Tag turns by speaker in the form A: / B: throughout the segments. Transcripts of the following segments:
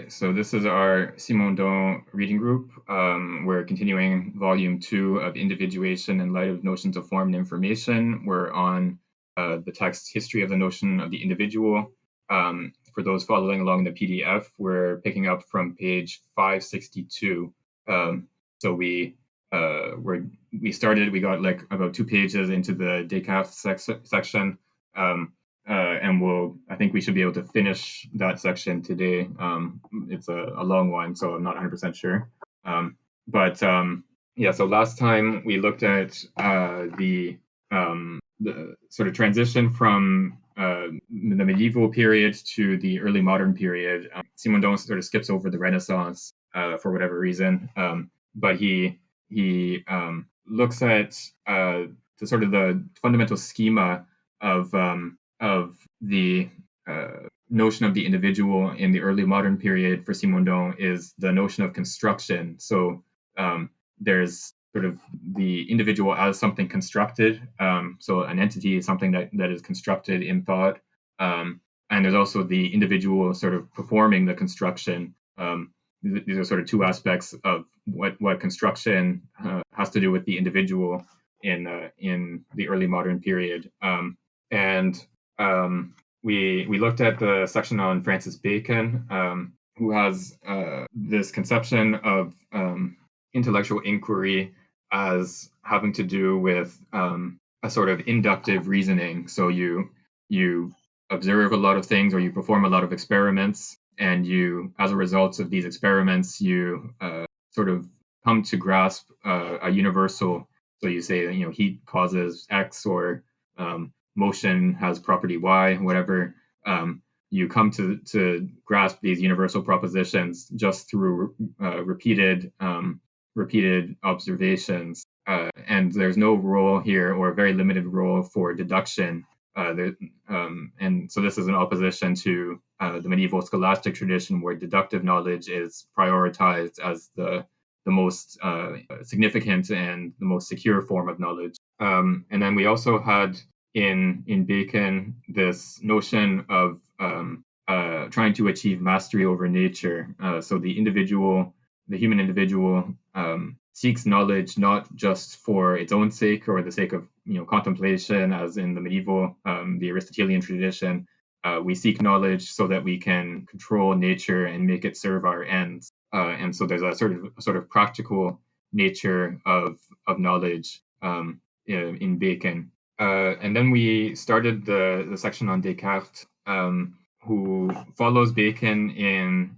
A: So this is our Simondon reading group. We're continuing volume 2 of Individuation in Light of Notions of Form and Information. We're on the text History of the Notion of the Individual. For those following along the PDF, we're picking up from page 562. So we got like about 2 pages into the Descartes section. And I think we should be able to finish that section today. It's a long one, so I'm not 100% sure. So last time we looked at the sort of transition from the medieval period to the early modern period. Simondon sort of skips over the Renaissance for whatever reason, but he looks at the sort of the fundamental schema of the notion of the individual in the early modern period for Simondon is the notion of construction. So there's sort of the individual as something constructed. So an entity is something that is constructed in thought. And there's also the individual sort of performing the construction. These are sort of two aspects of what construction has to do with the individual in the early modern period. We looked at the section on Francis Bacon, who has this conception of intellectual inquiry as having to do with a sort of inductive reasoning. So you observe a lot of things, or you perform a lot of experiments, and as a result of these experiments, you sort of come to grasp a universal. So you say, heat causes X, or motion has property Y, whatever. You come to grasp these universal propositions just through repeated observations. And there's no role here, or a very limited role, for deduction. And so this is in opposition to the medieval scholastic tradition, where deductive knowledge is prioritized as the most significant and the most secure form of knowledge. And then we also had in Bacon this notion of trying to achieve mastery over nature. So the human individual, seeks knowledge not just for its own sake, or the sake of contemplation, as in the medieval, the Aristotelian tradition. We seek knowledge so that we can control nature and make it serve our ends. And so there's a sort of practical nature of knowledge in Bacon. And then we started the section on Descartes, who follows Bacon in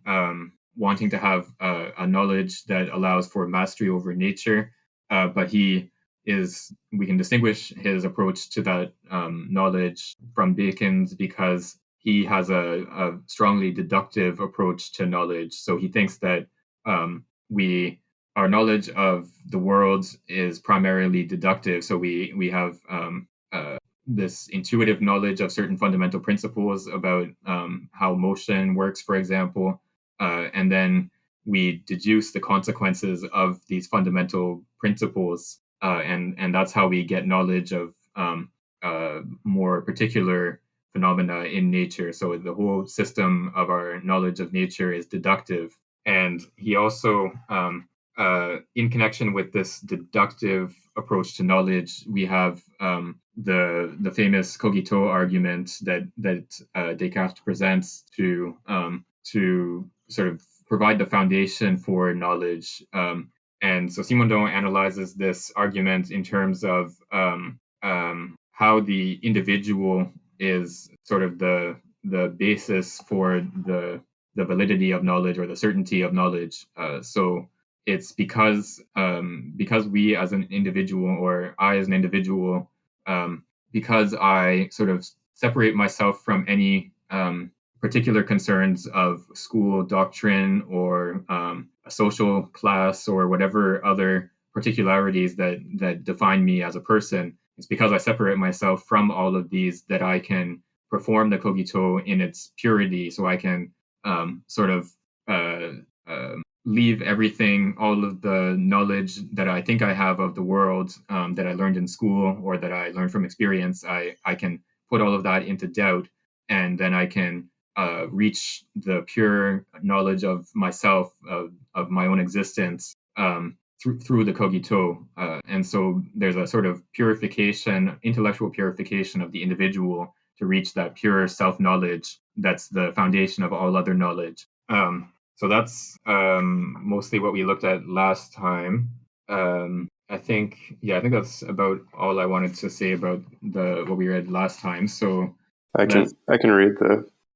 A: wanting to have a knowledge that allows for mastery over nature. But we can distinguish his approach to that knowledge from Bacon's, because he has a strongly deductive approach to knowledge. So he thinks that our knowledge of the world is primarily deductive. So we have this intuitive knowledge of certain fundamental principles about how motion works, for example, and then we deduce the consequences of these fundamental principles, and that's how we get knowledge of more particular phenomena in nature. So the whole system of our knowledge of nature is deductive. And he also, in connection with this deductive approach to knowledge, we have the famous cogito argument that Descartes presents to sort of provide the foundation for knowledge. And so Simondon analyzes this argument in terms of how the individual is sort of the basis for the validity of knowledge, or the certainty of knowledge. So it's because we as an individual, or I as an individual, because I sort of separate myself from any particular concerns of school doctrine, or a social class, or whatever other particularities that define me as a person. It's because I separate myself from all of these that I can perform the cogito in its purity. So I can sort of leave everything, all of the knowledge that I think I have of the world, that I learned in school, or that I learned from experience. I can put all of that into doubt, and then I can reach the pure knowledge of myself, of my own existence, through the cogito. And so there's a sort of purification, intellectual purification of the individual to reach that pure self-knowledge that's the foundation of all other knowledge. So that's mostly what we looked at last time. I think that's about all I wanted to say about what we read last time. So
B: I can read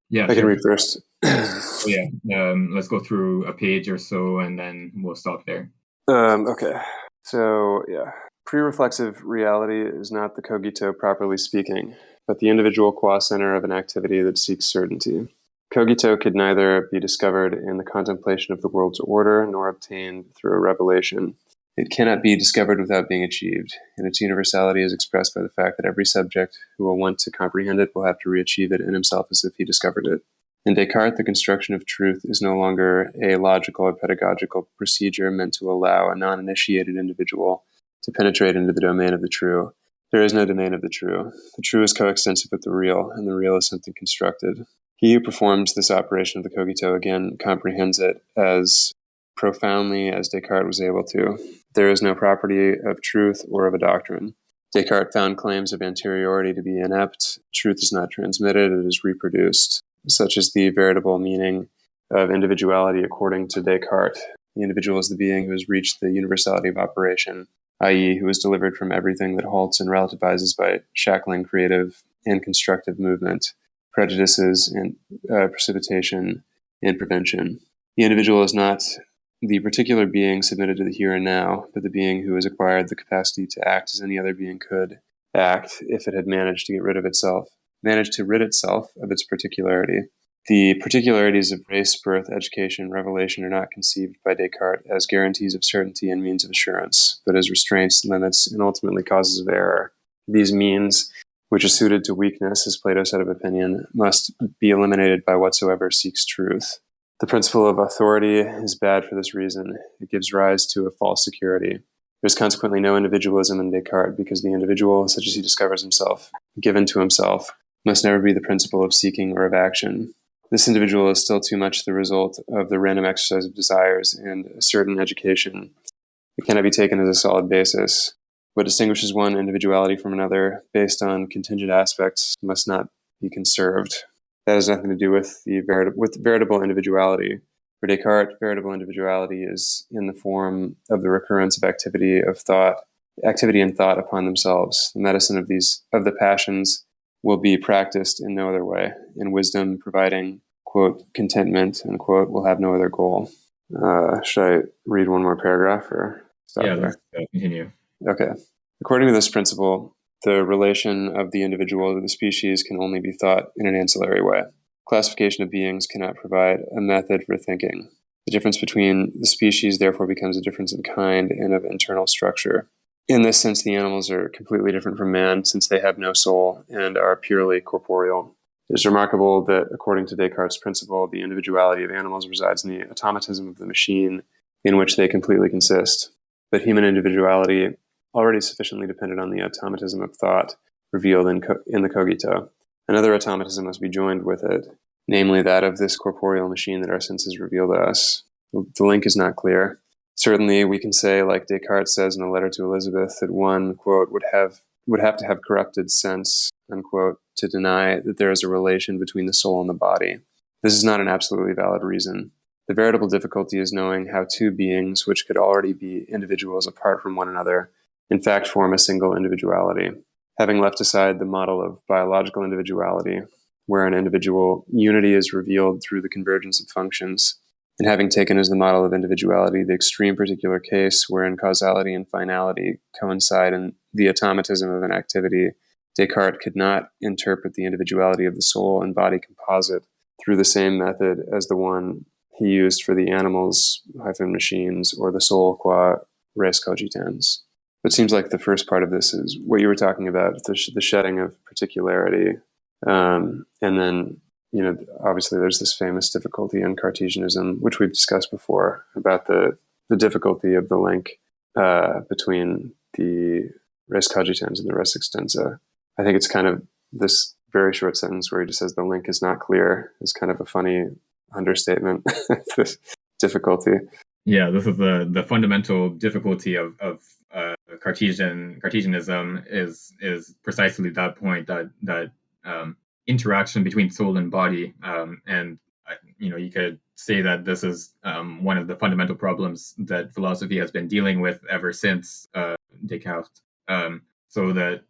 A: yeah,
B: I
A: sure.
B: can read first.
A: So yeah, let's go through a page or so, and then we'll stop there.
B: Okay. So yeah, pre-reflexive reality is not the cogito properly speaking, but the individual qua center of an activity that seeks certainty. Cogito could neither be discovered in the contemplation of the world's order nor obtained through a revelation. It cannot be discovered without being achieved, and its universality is expressed by the fact that every subject who will want to comprehend it will have to re-achieve it in himself as if he discovered it. In Descartes, the construction of truth is no longer a logical or pedagogical procedure meant to allow a non-initiated individual to penetrate into the domain of the true. There is no domain of the true. The true is coextensive with the real, and the real is something constructed. He who performs this operation of the cogito again comprehends it as profoundly as Descartes was able to. There is no property of truth or of a doctrine. Descartes found claims of anteriority to be inept. Truth is not transmitted, it is reproduced. Such is the veritable meaning of individuality according to Descartes. The individual is the being who has reached the universality of operation, i.e., who is delivered from everything that halts and relativizes by shackling creative and constructive movement, prejudices and precipitation and prevention. The individual is not the particular being submitted to the here and now, but the being who has acquired the capacity to act as any other being could act if it had managed to rid itself of its particularity. The particularities of race, birth, education, revelation are not conceived by Descartes as guarantees of certainty and means of assurance, but as restraints, limits, and ultimately causes of error. These means, which are suited to weakness, as Plato said of opinion, must be eliminated by whatsoever seeks truth. The principle of authority is bad for this reason. It gives rise to a false security. There's consequently no individualism in Descartes, because the individual, such as he discovers himself, given to himself, must never be the principle of seeking or of action. This individual is still too much the result of the random exercise of desires and a certain education. It cannot be taken as a solid basis. What distinguishes one individuality from another based on contingent aspects must not be conserved. That has nothing to do with veritable individuality. For Descartes, veritable individuality is in the form of the recurrence of activity and thought upon themselves. The medicine of the passions will be practiced in no other way, and wisdom, providing, quote, contentment, unquote, will have no other goal. Should I read one more paragraph or stop there?
A: Let's continue.
B: Okay. According to this principle, the relation of the individual to the species can only be thought in an ancillary way. Classification of beings cannot provide a method for thinking. The difference between the species therefore becomes a difference in kind and of internal structure. In this sense, the animals are completely different from man, since they have no soul and are purely corporeal. It is remarkable that, according to Descartes' principle, the individuality of animals resides in the automatism of the machine in which they completely consist. But human individuality already sufficiently depended on the automatism of thought revealed in the cogito. Another automatism must be joined with it, namely that of this corporeal machine that our senses reveal to us. The link is not clear. Certainly, we can say, like Descartes says in a letter to Elizabeth, that one, quote, would have to have corrupted sense, unquote, to deny that there is a relation between the soul and the body. This is not an absolutely valid reason. The veritable difficulty is knowing how two beings, which could already be individuals apart from one another, in fact form a single individuality. Having left aside the model of biological individuality, where an individual unity is revealed through the convergence of functions, and having taken as the model of individuality the extreme particular case wherein causality and finality coincide in the automatism of an activity, Descartes could not interpret the individuality of the soul and body composite through the same method as the one he used for the animals, machines, or the soul qua res cogitans. It seems like the first part of this is what you were talking about, the shedding of particularity. And then, obviously there's this famous difficulty in Cartesianism, which we've discussed before, about the difficulty of the link between the res cogitans and the res extensa. I think it's kind of this very short sentence where he just says the link is not clear is kind of a funny understatement. This difficulty.
A: Yeah, this is the fundamental difficulty of Cartesianism is precisely that point, that interaction between soul and body, and you could say that this is one of the fundamental problems that philosophy has been dealing with ever since Descartes. So that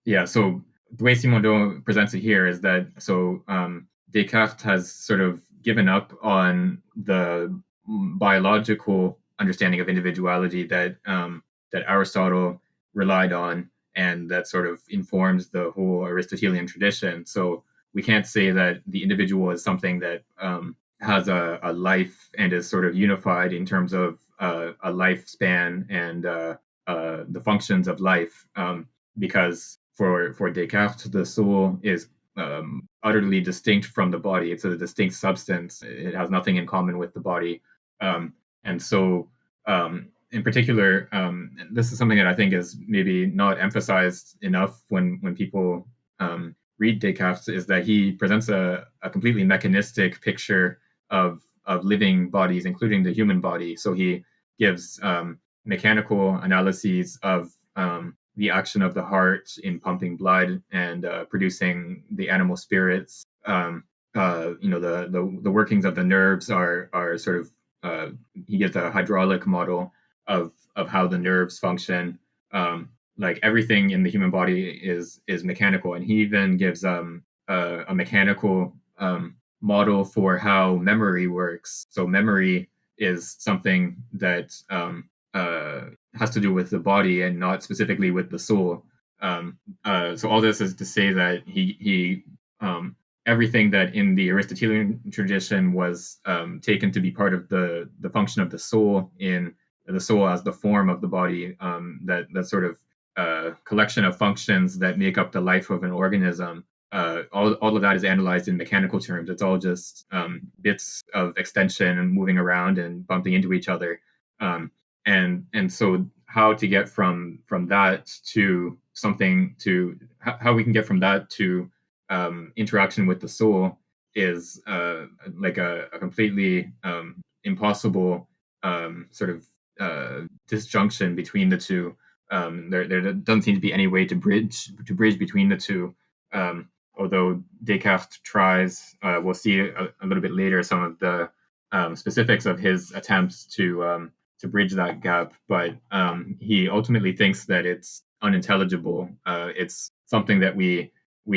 A: yeah, so the way Simondon presents it here is that Descartes has sort of given up on the biological understanding of individuality that Aristotle relied on, and that sort of informs the whole Aristotelian tradition. So we can't say that the individual is something that has a life and is sort of unified in terms of a lifespan and the functions of life, because for Descartes, the soul is utterly distinct from the body. It's a distinct substance. It has nothing in common with the body. And so, in particular, this is something that I think is maybe not emphasized enough when people read Descartes, is that he presents a completely mechanistic picture of living bodies, including the human body. So he gives mechanical analyses of the action of the heart in pumping blood and producing the animal spirits. The workings of the nerves are sort of he gives a hydraulic model of how the nerves function. Like everything in the human body is mechanical, and he even gives a mechanical model for how memory works. So memory is something that has to do with the body and not specifically with the soul. So all this is to say that he everything that in the Aristotelian tradition was taken to be part of the function of the soul, in the soul as the form of the body, that sort of collection of functions that make up the life of an organism. All of that is analyzed in mechanical terms. It's all just bits of extension and moving around and bumping into each other. And so how to get from that to something, to how we can get from that to interaction with the soul is like a completely impossible sort of disjunction between the two. There doesn't seem to be any way to bridge between the two. Although Descartes tries, we'll see a little bit later some of the specifics of his attempts to bridge that gap, but he ultimately thinks that it's unintelligible. It's something that we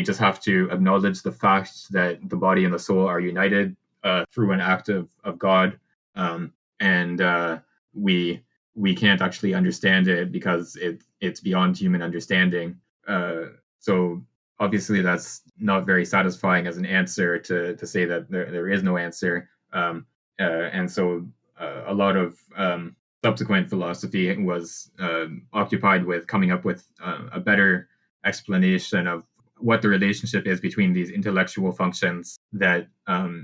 A: just have to acknowledge the fact that the body and the soul are united through an act of God, and we can't actually understand it because it's beyond human understanding. So obviously that's not very satisfying as an answer to say that there is no answer. And so a lot of subsequent philosophy was occupied with coming up with a better explanation of what the relationship is between these intellectual functions that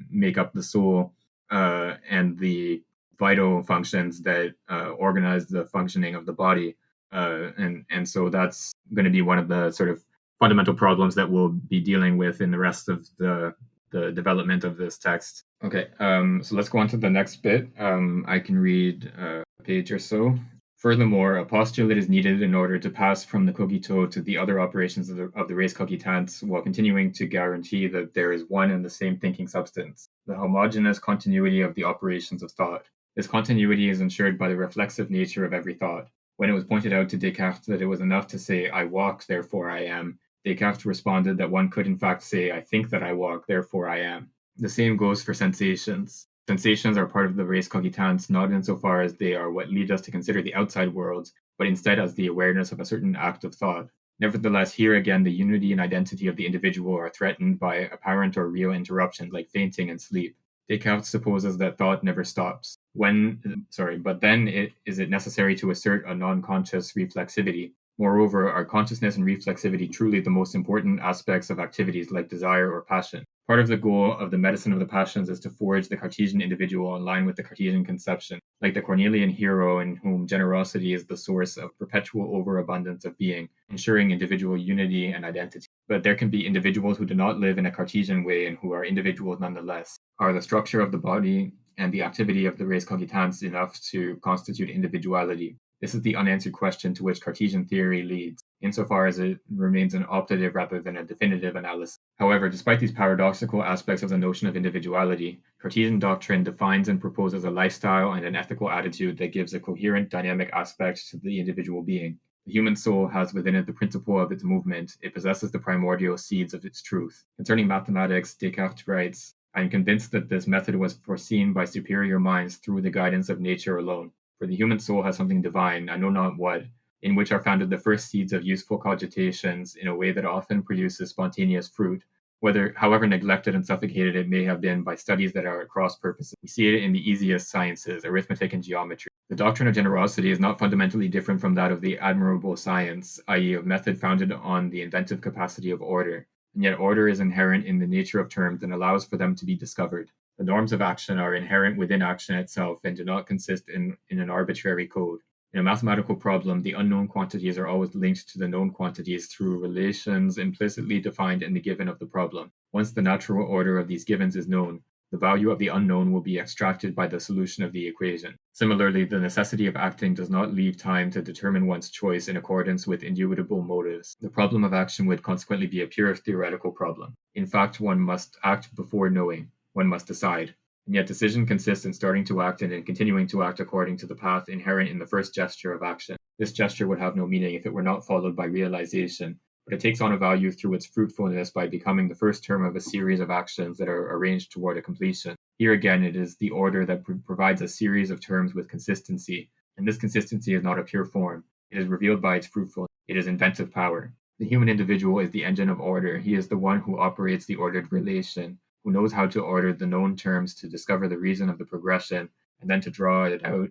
A: make up the soul and the vital functions that organize the functioning of the body. And so that's going to be one of the sort of fundamental problems that we'll be dealing with in the rest of the development of this text. Okay, so let's go on to the next bit. I can read a page or so. Furthermore, a postulate is needed in order to pass from the cogito to the other operations of the res cogitans, while continuing to guarantee that there is one and the same thinking substance, the homogeneous continuity of the operations of thought. This continuity is ensured by the reflexive nature of every thought. When it was pointed out to Descartes that it was enough to say, I walk, therefore I am, Descartes responded that one could in fact say, I think that I walk, therefore I am. The same goes for sensations. Sensations are part of the res cogitans not insofar as they are what lead us to consider the outside world, but instead as the awareness of a certain act of thought. Nevertheless, here again, the unity and identity of the individual are threatened by apparent or real interruptions like fainting and sleep. Descartes supposes that thought never stops. But then is it necessary to assert a non-conscious reflexivity? Moreover, are consciousness and reflexivity truly the most important aspects of activities like desire or passion? Part of the goal of the medicine of the passions is to forge the Cartesian individual in line with the Cartesian conception, like the Cornelian hero in whom generosity is the source of perpetual overabundance of being, ensuring individual unity and identity. But there can be individuals who do not live in a Cartesian way and who are individuals nonetheless. Are the structure of the body and the activity of the res cogitans enough to constitute individuality? This is the unanswered question to which Cartesian theory leads, insofar as it remains an optative rather than a definitive analysis. However, despite these paradoxical aspects of the notion of individuality, Cartesian doctrine defines and proposes a lifestyle and an ethical attitude that gives a coherent dynamic aspect to the individual being. The human soul has within it the principle of its movement. It possesses the primordial seeds of its truth. Concerning mathematics, Descartes writes, I am convinced that this method was foreseen by superior minds through the guidance of nature alone. For the human soul has something divine, I know not what, in which are founded the first seeds of useful cogitations in a way that often produces spontaneous fruit, whether however neglected and suffocated it may have been by studies that are at cross purposes. We see it in the easiest sciences, arithmetic and geometry. The doctrine of generosity is not fundamentally different from that of the admirable science, i.e., of method founded on the inventive capacity of order, and yet order is inherent in the nature of terms and allows for them to be discovered. The norms of action are inherent within action itself and do not consist in an arbitrary code. In a mathematical problem, the unknown quantities are always linked to the known quantities through relations implicitly defined in the given of the problem. Once the natural order of these givens is known, the value of the unknown will be extracted by the solution of the equation. Similarly, the necessity of acting does not leave time to determine one's choice in accordance with indubitable motives. The problem of action would consequently be a pure theoretical problem. In fact, one must act before knowing. One must decide. And yet decision consists in starting to act and in continuing to act according to the path inherent in the first gesture of action. This gesture would have no meaning if it were not followed by realization, but it takes on a value through its fruitfulness by becoming the first term of a series of actions that are arranged toward a completion. Here again, it is the order that provides a series of terms with consistency, and this consistency is not a pure form. It is revealed by its fruitfulness. It is inventive power. The human individual is the engine of order. He is the one who operates the ordered relation, who knows how to order the known terms to discover the reason of the progression and then to draw it out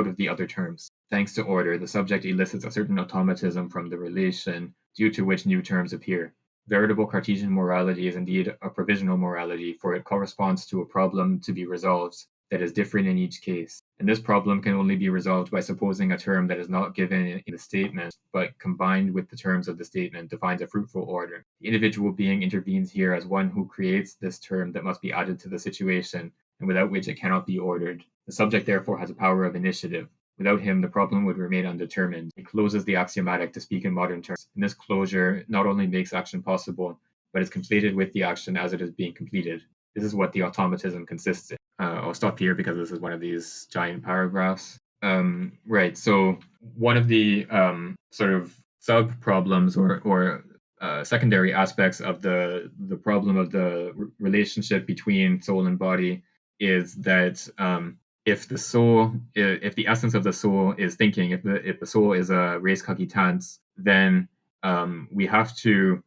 A: of the other terms. Thanks to order, the subject elicits a certain automatism from the relation due to which new terms appear. Veritable Cartesian morality is indeed a provisional morality, for it corresponds to a problem to be resolved that is different in each case. And this problem can only be resolved by supposing a term that is not given in the statement, but combined with the terms of the statement defines a fruitful order. The individual being intervenes here as one who creates this term that must be added to the situation, and without which it cannot be ordered. The subject therefore has a power of initiative. Without him, the problem would remain undetermined. It closes the axiomatic, to speak in modern terms. And this closure not only makes action possible, but is completed with the action as it is being completed. This is what the automatism consists in. I'll stop here because this is one of these giant paragraphs. Right. So one of the sort of sub problems or secondary aspects of the problem of the relationship between soul and body is that if the essence of the soul is thinking, if the soul is a res cogitans, then we have to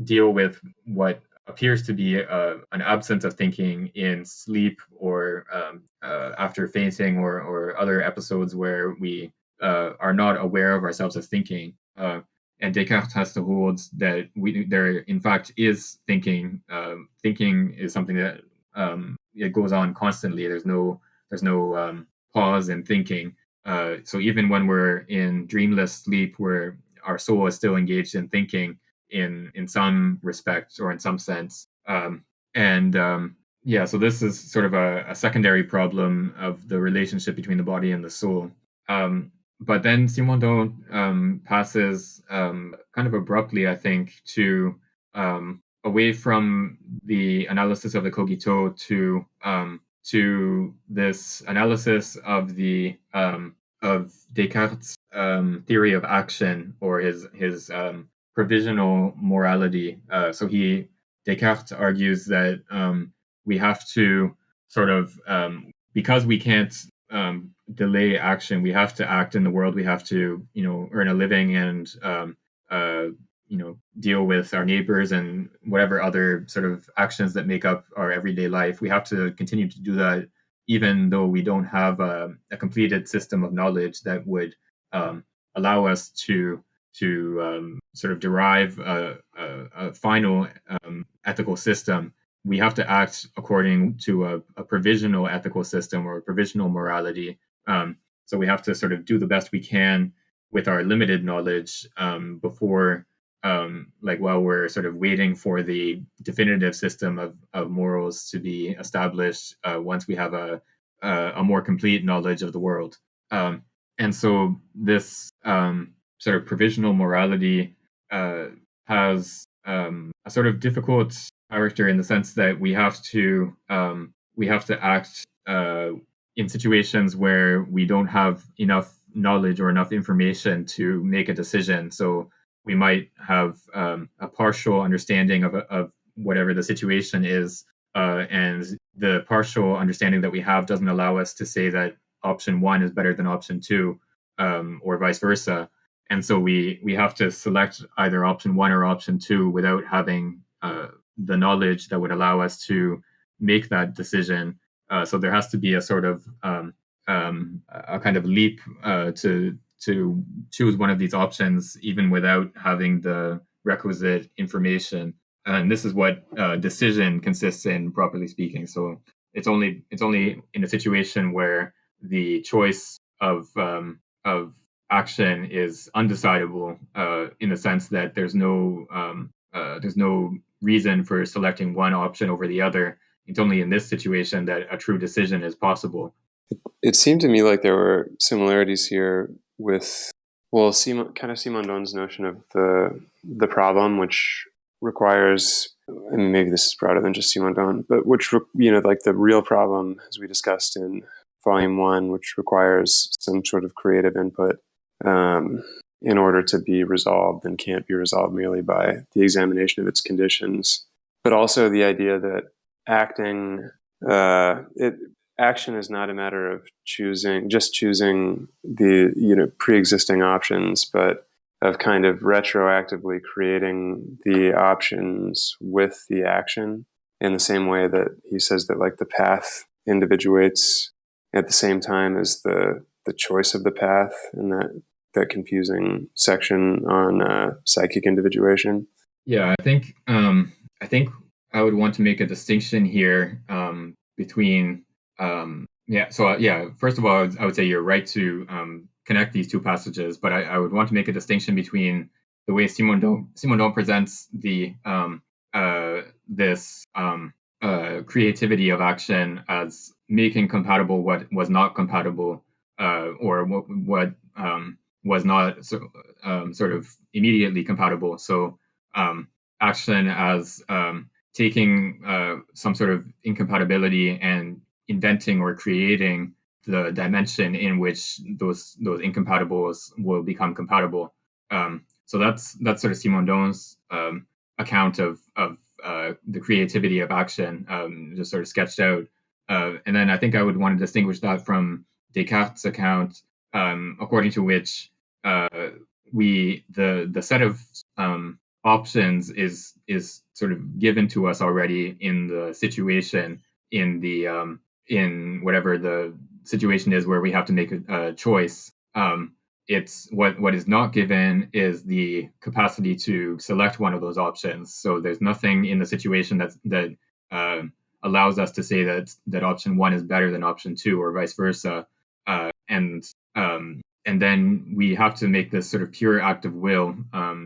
A: deal with what appears to be an absence of thinking in sleep or after fainting or other episodes where we are not aware of ourselves as thinking. And Descartes has to hold that there in fact is thinking. Thinking is something that it goes on constantly. There's no pause in thinking. So even when we're in dreamless sleep, where our soul is still engaged in thinking in some respect or in some sense. So this is sort of a secondary problem of the relationship between the body and the soul. But then Simondon passes kind of abruptly, I think, to away from the analysis of the cogito to this analysis of the of Descartes' theory of action, or his provisional morality. So Descartes argues that we have to sort of because we can't delay action, we have to act in the world. We have to earn a living and deal with our neighbors and whatever other sort of actions that make up our everyday life. We have to continue to do that even though we don't have a completed system of knowledge that would allow us to sort of derive a final ethical system, we have to act according to a provisional ethical system or a provisional morality. So we have to sort of do the best we can with our limited knowledge before, like while we're sort of waiting for the definitive system of morals to be established once we have a more complete knowledge of the world. And so this sort of provisional morality has a sort of difficult character in the sense that we have to act in situations where we don't have enough knowledge or enough information to make a decision. So we might have a partial understanding of whatever the situation is, and the partial understanding that we have doesn't allow us to say that option one is better than option two, or vice versa. And so we have to select either option one or option two without having the knowledge that would allow us to make that decision. So there has to be a sort of a kind of leap to choose one of these options, even without having the requisite information. And this is what decision consists in, properly speaking. So it's only in a situation where the choice of action is undecidable, in the sense that there's no reason for selecting one option over the other. It's only in this situation that a true decision is possible.
B: It seemed to me like there were similarities here with, well, kind of Simondon's notion of the problem, which requires, and maybe this is broader than just Simondon, but which, like the real problem, as we discussed in volume 1, which requires some sort of creative input in order to be resolved, and can't be resolved merely by the examination of its conditions. But also the idea that action is not a matter of choosing the pre-existing options, but of kind of retroactively creating the options with the action, in the same way that he says that like the path individuates at the same time as the choice of the path, in that confusing section on psychic individuation.
A: Yeah, I think I would want to make a distinction here between yeah. So yeah, first of all, I would say you're right to connect these two passages, but I would want to make a distinction between the way Simondon presents the this creativity of action as making compatible what was not compatible, or what was not sort of immediately compatible. So action as taking some sort of incompatibility and inventing or creating the dimension in which those incompatibles will become compatible. So that's sort of Simondon's account of the creativity of action, just sort of sketched out. And then I think I would want to distinguish that from Descartes' account, according to which the set of options is sort of given to us already in the situation, in whatever the situation is where we have to make a choice. It's what is not given is the capacity to select one of those options. So there's nothing in the situation that uh, allows us to say that option one is better than option two, or vice versa. And then we have to make this sort of pure act of will,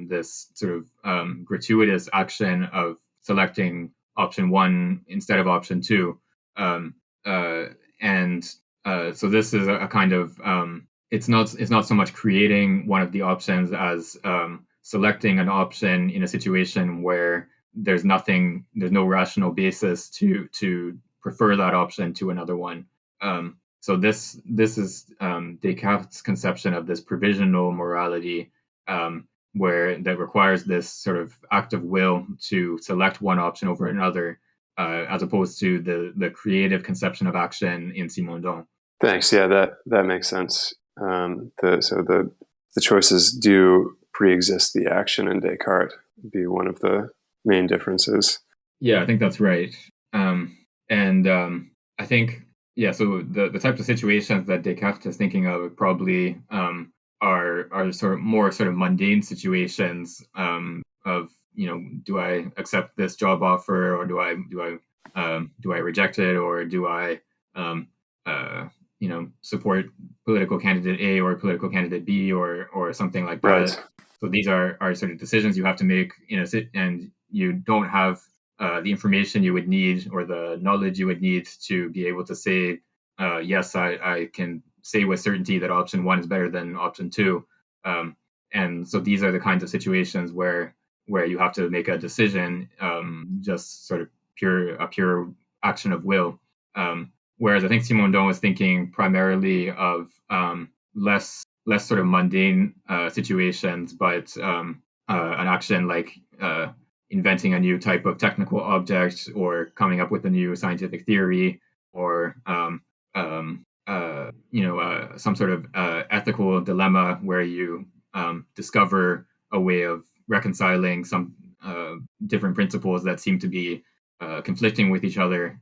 A: this sort of gratuitous action of selecting option one instead of option two. Um, uh, and So this is a kind of it's not so much creating one of the options as selecting an option in a situation where there's no rational basis to prefer that option to another one. So this is Descartes' conception of this provisional morality, where that requires this sort of act of will to select one option over another, as opposed to the creative conception of action in Simondon.
B: Thanks. Yeah, that makes sense. The choices do pre-exist the action in Descartes, be one of the main differences.
A: Yeah, I think that's right. And I think, yeah, so the types of situations that Descartes is thinking of probably are sort of mundane situations of do I accept this job offer, or do I reject it, or do I um, support political candidate A or political candidate B, or something like that.
B: Right.
A: So these are sort of decisions you have to make and you don't have the information you would need or the knowledge you would need to be able to say, yes, I can say with certainty that option one is better than option two. Um, and so these are the kinds of situations where you have to make a decision, just sort of pure action of will. Whereas I think Simondon was thinking primarily of less sort of mundane situations, but an action like inventing a new type of technical object, or coming up with a new scientific theory, or some sort of ethical dilemma where you discover a way of reconciling some different principles that seem to be conflicting with each other.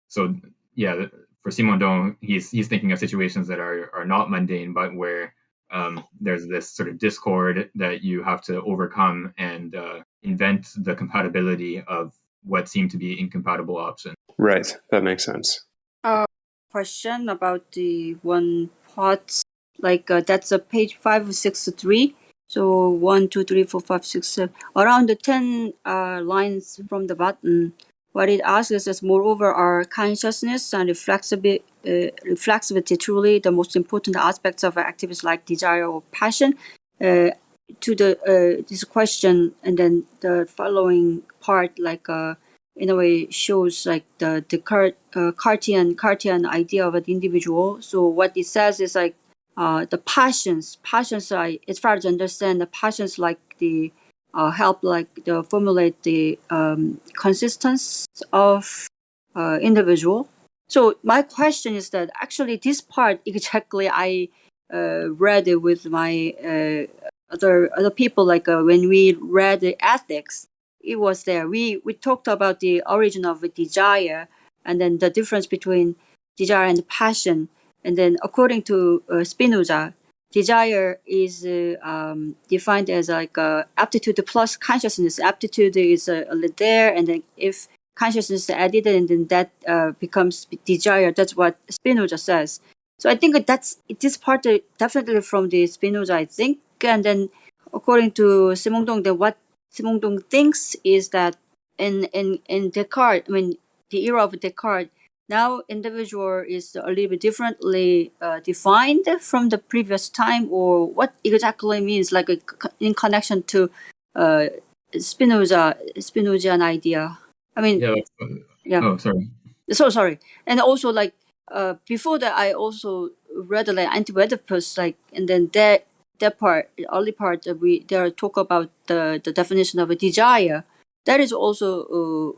A: So yeah, for Simondon, he's thinking of situations that are not mundane, but where there's this sort of discord that you have to overcome and invent the compatibility of what seem to be incompatible options.
B: Right. That makes sense.
C: Question about the one part, that's a page 563. So 1, 2, 3, 4, 5, 6, 7. Around the 10 lines from the bottom, what it asks is, moreover, are consciousness and reflexivity truly the most important aspects of activities like desire or passion? To the this question, and then the following part, in a way shows like the Cartian idea of an individual. So what it says is like the passions. As far as I understand, the passions help the formulate the consistence of individual. So my question is that actually this part exactly I read it with my other people, when we read the ethics, it was there. We talked about the origin of desire, and then the difference between desire and passion. And then according to Spinoza, desire is defined as aptitude plus consciousness. Aptitude is there, and then if consciousness is added, and then that becomes desire. That's what Spinoza says. So I think that's this part definitely from the Spinoza, I think. And then according to Simondon, what Simondon thinks is that in Descartes, I mean the era of Descartes, now individual is a little bit differently defined from the previous time, or what exactly means in connection to Spinoza idea. I mean,
A: Yeah. Oh, sorry.
C: So sorry. And also before that, I also read anti-Oedipus, and then that part, the early part, there talk about the definition of a desire. That is also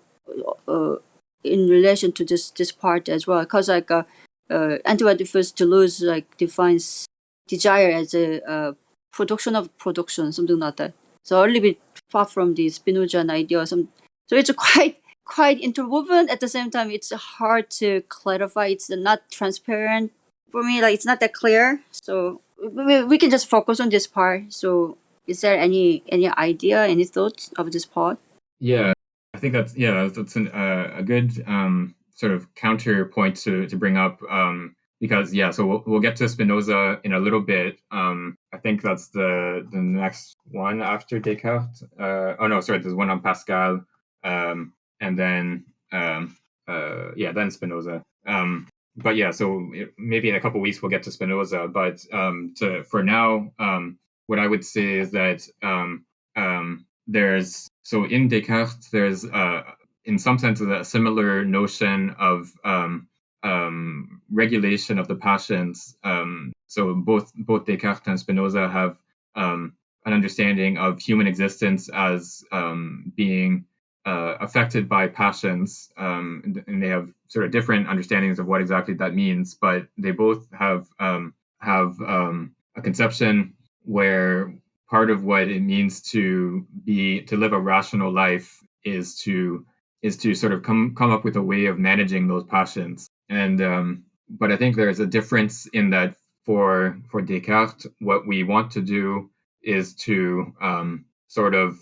C: in relation to this part as well, because anti-Oedipus Deleuze defines desire as a production of production, something like that. So a little bit far from the Spinoza idea. So it's quite interwoven. At the same time, it's hard to clarify. It's not transparent for me. It's not that clear. So we can just focus on this part. So is there any idea, any thoughts of this part?
A: Yeah, I think that's a good sort of counterpoint to bring up, because so we'll get to Spinoza in a little bit. I think that's the next one after Descartes. Oh no, sorry, there's one on Pascal, and then then Spinoza. But yeah, so maybe in a couple of weeks we'll get to Spinoza. But for now, what I would say is that in Descartes, there's in some sense a similar notion of regulation of the passions. So both Descartes and Spinoza have an understanding of human existence as being affected by passions, and they have sort of different understandings of what exactly that means. But they both have a conception where part of what it means to live a rational life is to sort of come up with a way of managing those passions. And but I think there's a difference in that for Descartes, what we want to do is to sort of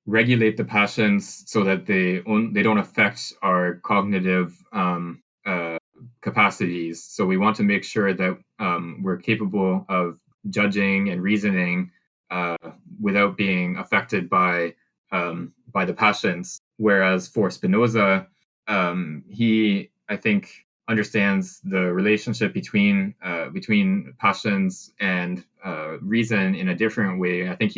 A: regulate the passions so that they don't affect our cognitive capacities. So we want to make sure that we're capable of judging and reasoning without being affected by the passions. Whereas for Spinoza, he, I think, understands the relationship between passions and reason in a different way. I think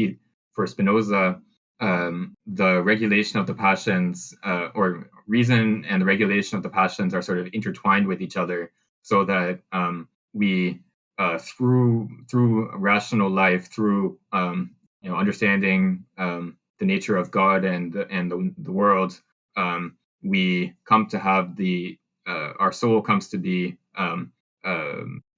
A: for Spinoza, the regulation of the passions, or reason and the regulation of the passions, are sort of intertwined with each other, so that we through rational life, through understanding the nature of God and the world, we come to have our soul comes to be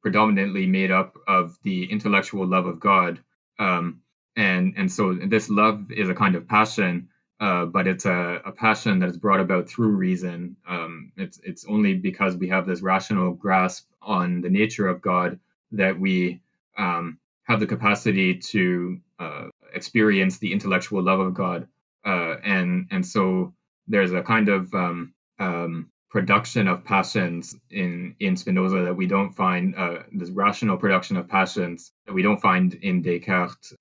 A: predominantly made up of the intellectual love of God, and so this love is a kind of passion, but it's a passion that is brought about through reason. It's only because we have this rational grasp on the nature of God that we have the capacity to experience the intellectual love of God, and so there's a kind of production of passions in Spinoza that we don't find, this rational production of passions that we don't find in Descartes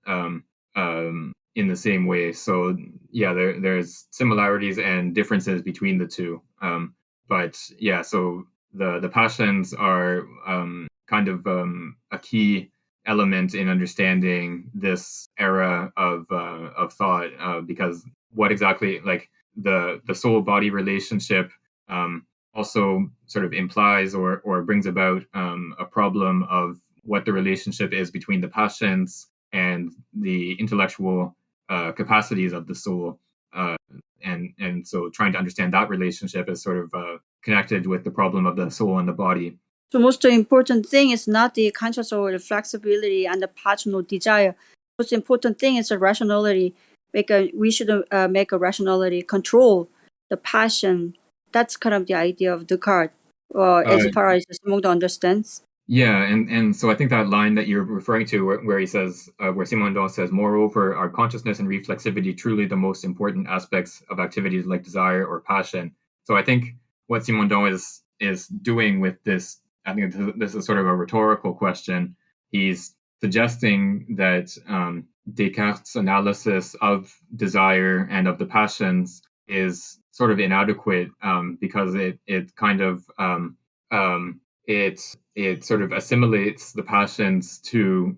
A: in the same way. So yeah, there's similarities and differences between the two. But yeah, so the passions are kind of a key element in understanding this era of thought, because what exactly, like, the soul body relationship also sort of implies or brings about a problem of what the relationship is between the passions and the intellectual capacities of the soul, and so trying to understand that relationship is sort of connected with the problem of the soul and the body.
C: So most important thing is not the conscious or the flexibility and the passion or desire. Most important thing is the rationality. We should make a rationality control the passion. That's kind of the idea of Descartes, as far as Simondon understands.
A: Yeah, and so I think that line that you're referring to, where he says, where Simondon says, "Moreover, are consciousness and reflexivity truly the most important aspects of activities like desire or passion?" So I think what Simondon is doing with this, I think this is sort of a rhetorical question. He's suggesting that Descartes' analysis of desire and of the passions is sort of inadequate, because it kind of it sort of assimilates the passions to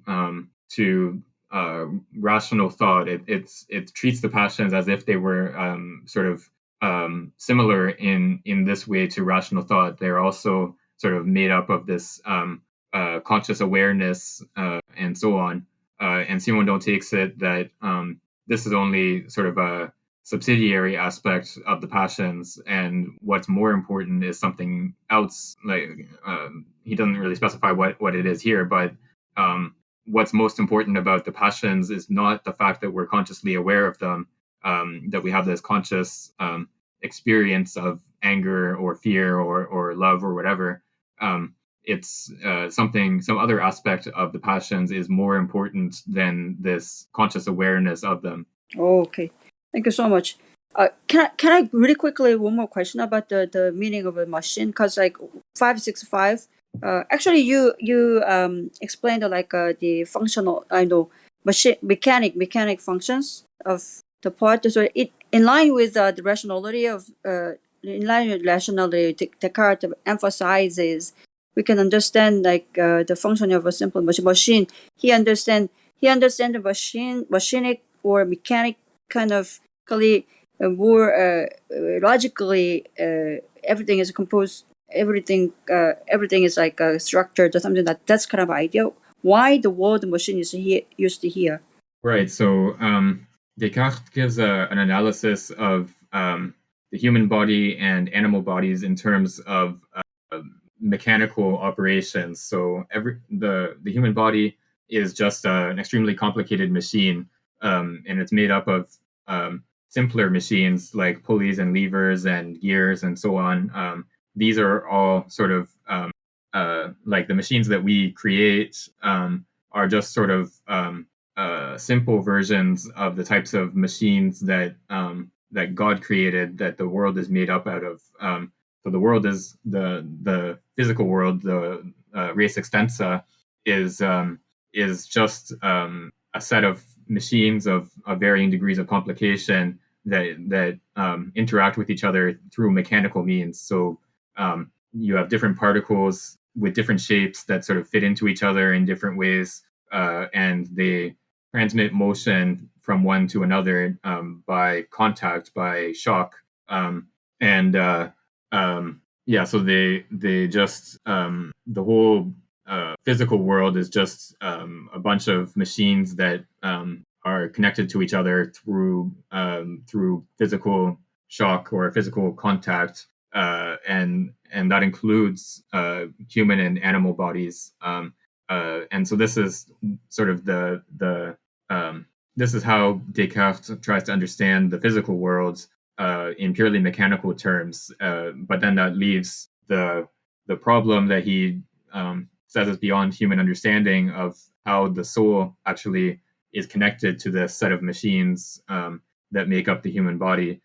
A: rational thought. It treats the passions as if they were sort of similar in this way to rational thought. They're also sort of made up of this conscious awareness, and so on. And Simondon takes it that this is only sort of a subsidiary aspect of the passions, and what's more important is something else. Like, he doesn't really specify what it is here, but what's most important about the passions is not the fact that we're consciously aware of them, that we have this conscious experience of anger or fear or love or whatever. It's some other aspect of the passions is more important than this conscious awareness of them.
C: Oh, okay. Thank you so much. Can I really quickly one more question about the meaning of a machine? Because like 565, actually you explained like the functional, I know, mechanic functions of the part. So it in line with the rationality of in line with rationality, Descartes emphasizes we can understand like the function of a simple machine. He understand the machinic or mechanic kind of more logically. Everything is composed. Everything is like structured or something that's kind of idea. Why the word machine is used here?
A: Right. So Descartes gives an analysis of the human body and animal bodies in terms of mechanical operations. So the human body is just an extremely complicated machine, and it's made up of simpler machines like pulleys and levers and gears and so on. These are all sort of like the machines that we create are just sort of simple versions of the types of machines that that God created, that the world is made up out of. So the world is the physical world, the res extensa is just a set of machines of varying degrees of complication that interact with each other through mechanical means. So you have different particles with different shapes that sort of fit into each other in different ways, and they transmit motion from one to another by contact, by shock, and yeah. So they just the whole physical world is just a bunch of machines that are connected to each other through physical shock or physical contact, and that includes human and animal bodies. And so this is sort of this is how Descartes tries to understand the physical world in purely mechanical terms. But then that leaves the problem that he says is beyond human understanding of how the soul actually is connected to the set of machines that make up the human body.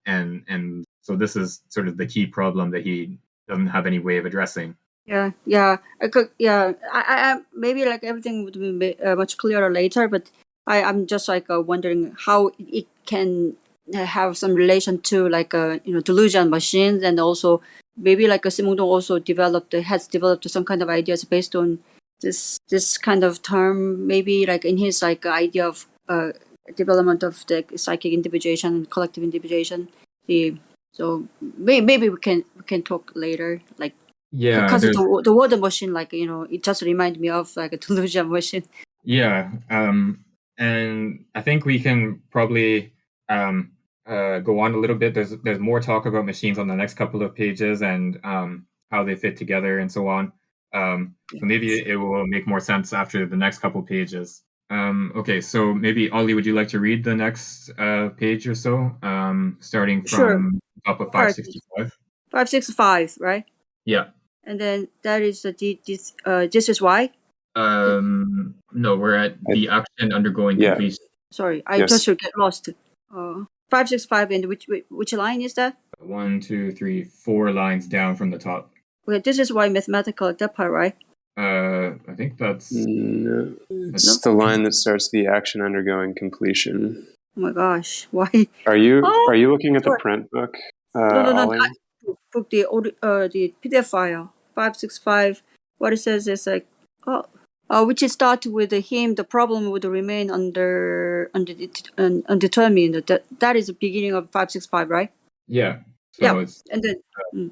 A: And so this is sort of the key problem that he doesn't have any way of addressing.
C: Yeah, yeah, I could, yeah. I maybe like everything would be much clearer later, but I'm just like wondering how it can have some relation to like delusion machines, and also maybe like Simondon also has developed some kind of ideas based on this kind of term, maybe like in his like idea of development of the psychic individuation and collective individuation. So maybe we can talk later, like.
A: Yeah,
C: Because the word machine, like it just reminds me of like a delusion machine.
A: yeah, and I think we can probably go on a little bit. There's more talk about machines on the next couple of pages and how they fit together and so on. So maybe it will make more sense after the next couple pages. Okay, so maybe Ollie, would you like to read the next page or so, starting
C: Sure.
A: from top of
C: Part
A: 565?
C: 565, right?
A: Yeah.
C: And then that is this is why.
A: No, we're at the action undergoing
B: Yeah.
A: completion.
C: Sorry, I
B: Yes.
C: just get lost. 565, and which line is that?
A: 1, 2, 3, 4 lines down from the top.
C: Okay, this is why mathematical, that part, right?
A: I think that's
B: No. It's
C: Nope.
B: the line that starts the action undergoing completion.
C: Oh my gosh, why?
B: Are you
C: Oh,
B: looking at the
C: sorry.
B: print book?
C: No.
B: Ollie?
C: I book the PDF file 565. What it says is like which is start with him. The problem would remain undetermined. That is the beginning of 565, right?
A: yeah. So
C: Yeah,
A: it's
C: and then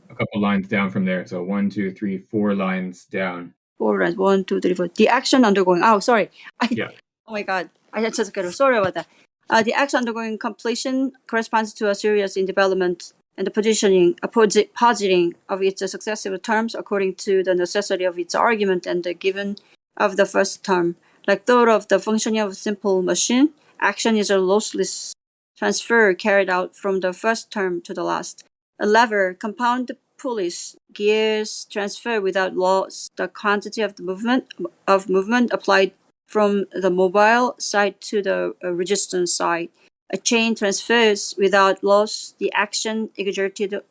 A: a couple lines down from there. So 1, 2, 3, 4 lines down.
C: 4 lines. 1, 2, 3, 4. The action undergoing. Oh, sorry.
A: Yeah.
C: Oh my God. I just got sorry about that. The action undergoing completion corresponds to a series in development and the positing of its successive terms according to the necessity of its argument and the given of the first term. Like thought of the functioning of a simple machine, action is a lossless transfer carried out from the first term to the last. A lever, compound pulleys, gears transfer without loss the quantity of the movement applied from the mobile side to the resistance side. A chain transfers without loss the action exerted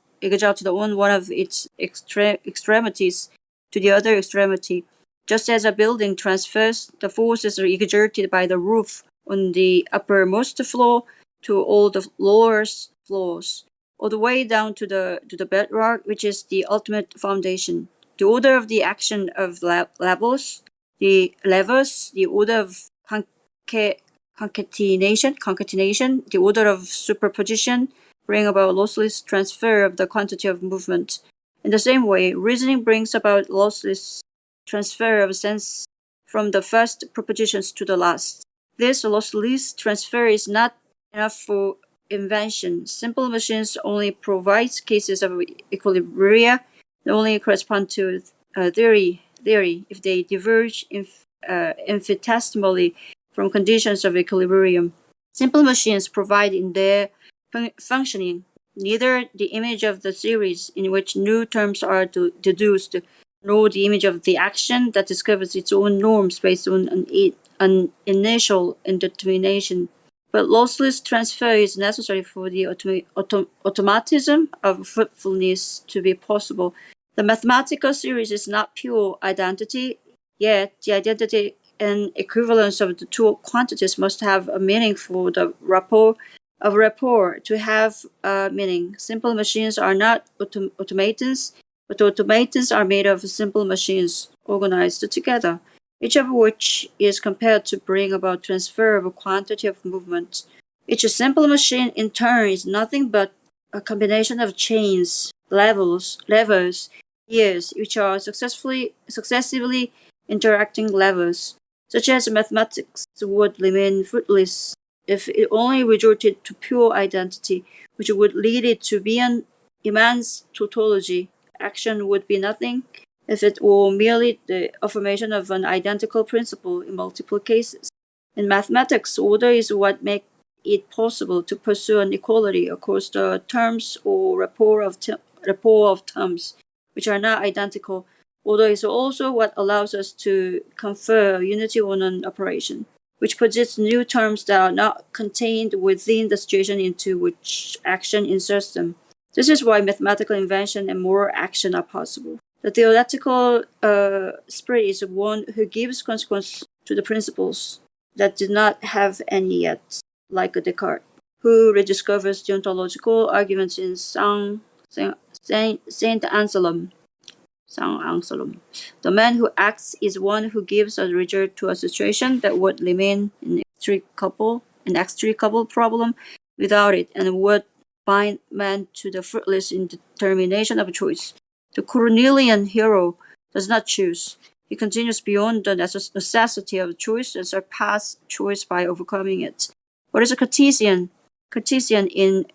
C: on one of its extremities to the other extremity. Just as a building transfers the forces exerted by the roof on the uppermost floor to all the lower floors, all the way down to the bedrock, which is the ultimate foundation. The order of the action of levels, the levers, the order of concatenation, the order of superposition, bring about lossless transfer of the quantity of movement. In the same way, reasoning brings about lossless transfer of sense from the first propositions to the last. This lossless transfer is not enough for invention. Simple machines only provide cases of equilibria that only correspond to theory if they diverge infinitesimally from conditions of equilibrium. Simple machines provide in their functioning neither the image of the series in which new terms are deduced nor the image of the action that discovers its own norms based on an initial indetermination. But lossless transfer is necessary for the automatism of fruitfulness to be possible. The mathematical series is not pure identity, yet the identity and equivalence of the two quantities must have a meaning for the rapport to have a meaning. Simple machines are not automatons, but automatons are made of simple machines organized together, each of which is compared to bring about transfer of a quantity of movement. Each simple machine in turn is nothing but a combination of chains, levers, gears, which are successively interacting levers, such as mathematics would remain fruitless if it only resorted to pure identity, which would lead it to be an immense tautology. Action would be nothing if it were merely the affirmation of an identical principle in multiple cases. In mathematics, order is what makes it possible to pursue an equality across the terms or rapport of terms, which are not identical. Order is also what allows us to confer unity on an operation, which posits new terms that are not contained within the situation into which action inserts them. This is why mathematical invention and moral action are possible. The theoretical spirit is one who gives consequence to the principles that did not have any yet, like Descartes, who rediscovers deontological arguments in Saint Anselm. The man who acts is one who gives a result to a situation that would remain an inextricable problem without it, and would bind man to the fruitless indetermination of choice. The Cornelian hero does not choose. He continues beyond the necessity of choice and surpasses choice by overcoming it. What is a Cartesian? Cartesian in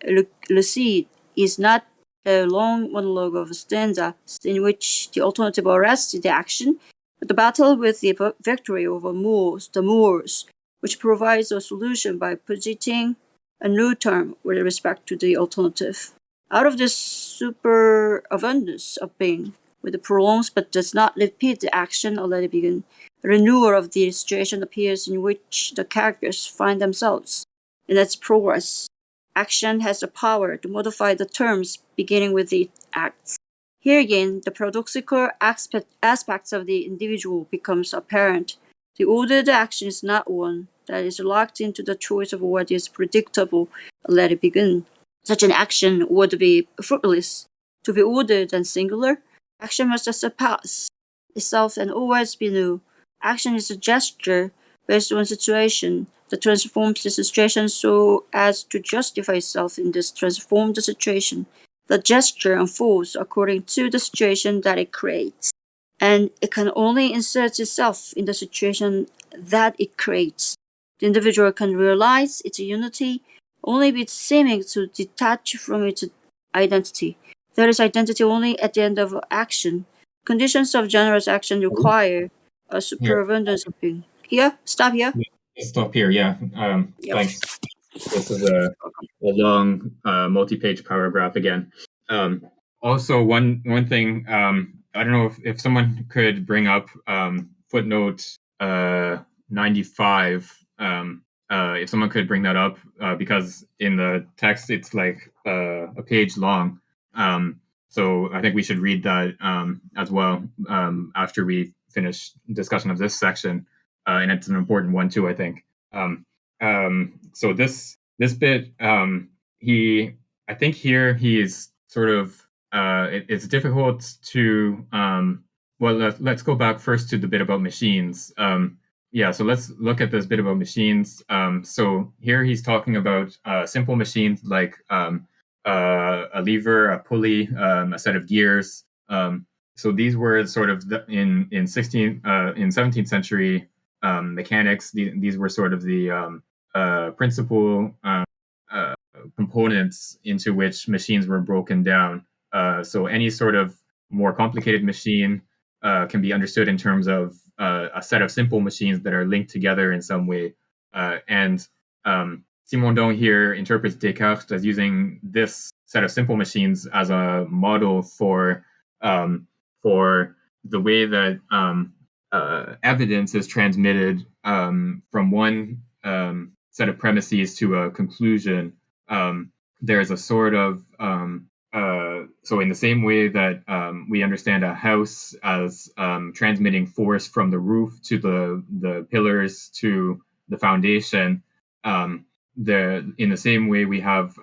C: Lucide is not a long monologue of stanza in which the alternative arrests the action, but the battle with the victory over the Moors, which provides a solution by positing a new term with respect to the alternative. Out of this superabundance of being, which prolongs but does not repeat the action already begun, a renewal of the situation appears in which the characters find themselves. In its progress, action has the power to modify the terms beginning with the acts. Here again, the paradoxical aspects of the individual becomes apparent. The ordered action is not one that is locked into the choice of what is predictable and let it begin. Such an action would be fruitless. To be ordered and singular, action must surpass itself and always be new. Action is a gesture based on situation that transforms the situation so as to justify itself in this transformed situation. The gesture unfolds according to the situation that it creates, and it can only insert itself in the situation that it creates. The individual can realize its unity only by seeming to detach from its identity. There is identity only at the end of action. Conditions of generous action require a superabundance of being. Here? Stop here?
A: Stop here, yeah.
C: Yep.
A: Thanks. This is a long multi-page paragraph again. Also, one thing, I don't know if someone could bring up footnote 95. If someone could bring that up, because in the text it's like a page long. So I think we should read that as well after we finish discussion of this section, and it's an important one too, I think. So this bit, I think here he is sort of, it's difficult to, well, let's go back first to the bit about machines. So let's look at this bit about machines. So here he's talking about simple machines like a lever, a pulley, a set of gears. So these were sort of in 17th century mechanics. These were sort of the principal components into which machines were broken down. So any sort of more complicated machine can be understood in terms of a set of simple machines that are linked together in some way. And Simondon here interprets Descartes as using this set of simple machines as a model for the way that evidence is transmitted from one set of premises to a conclusion, there's a sort of so in the same way that we understand a house as transmitting force from the roof to the pillars to the foundation, in the same way we have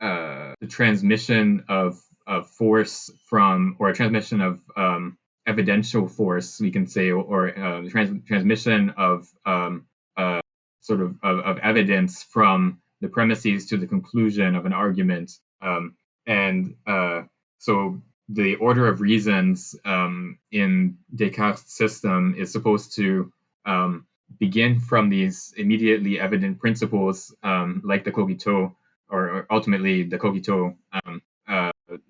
A: the transmission of force from, or a transmission of evidential force, we can say, or transmission of of evidence from the premises to the conclusion of an argument. And so the order of reasons in Descartes' system is supposed to begin from these immediately evident principles, like the cogito, or ultimately the cogito,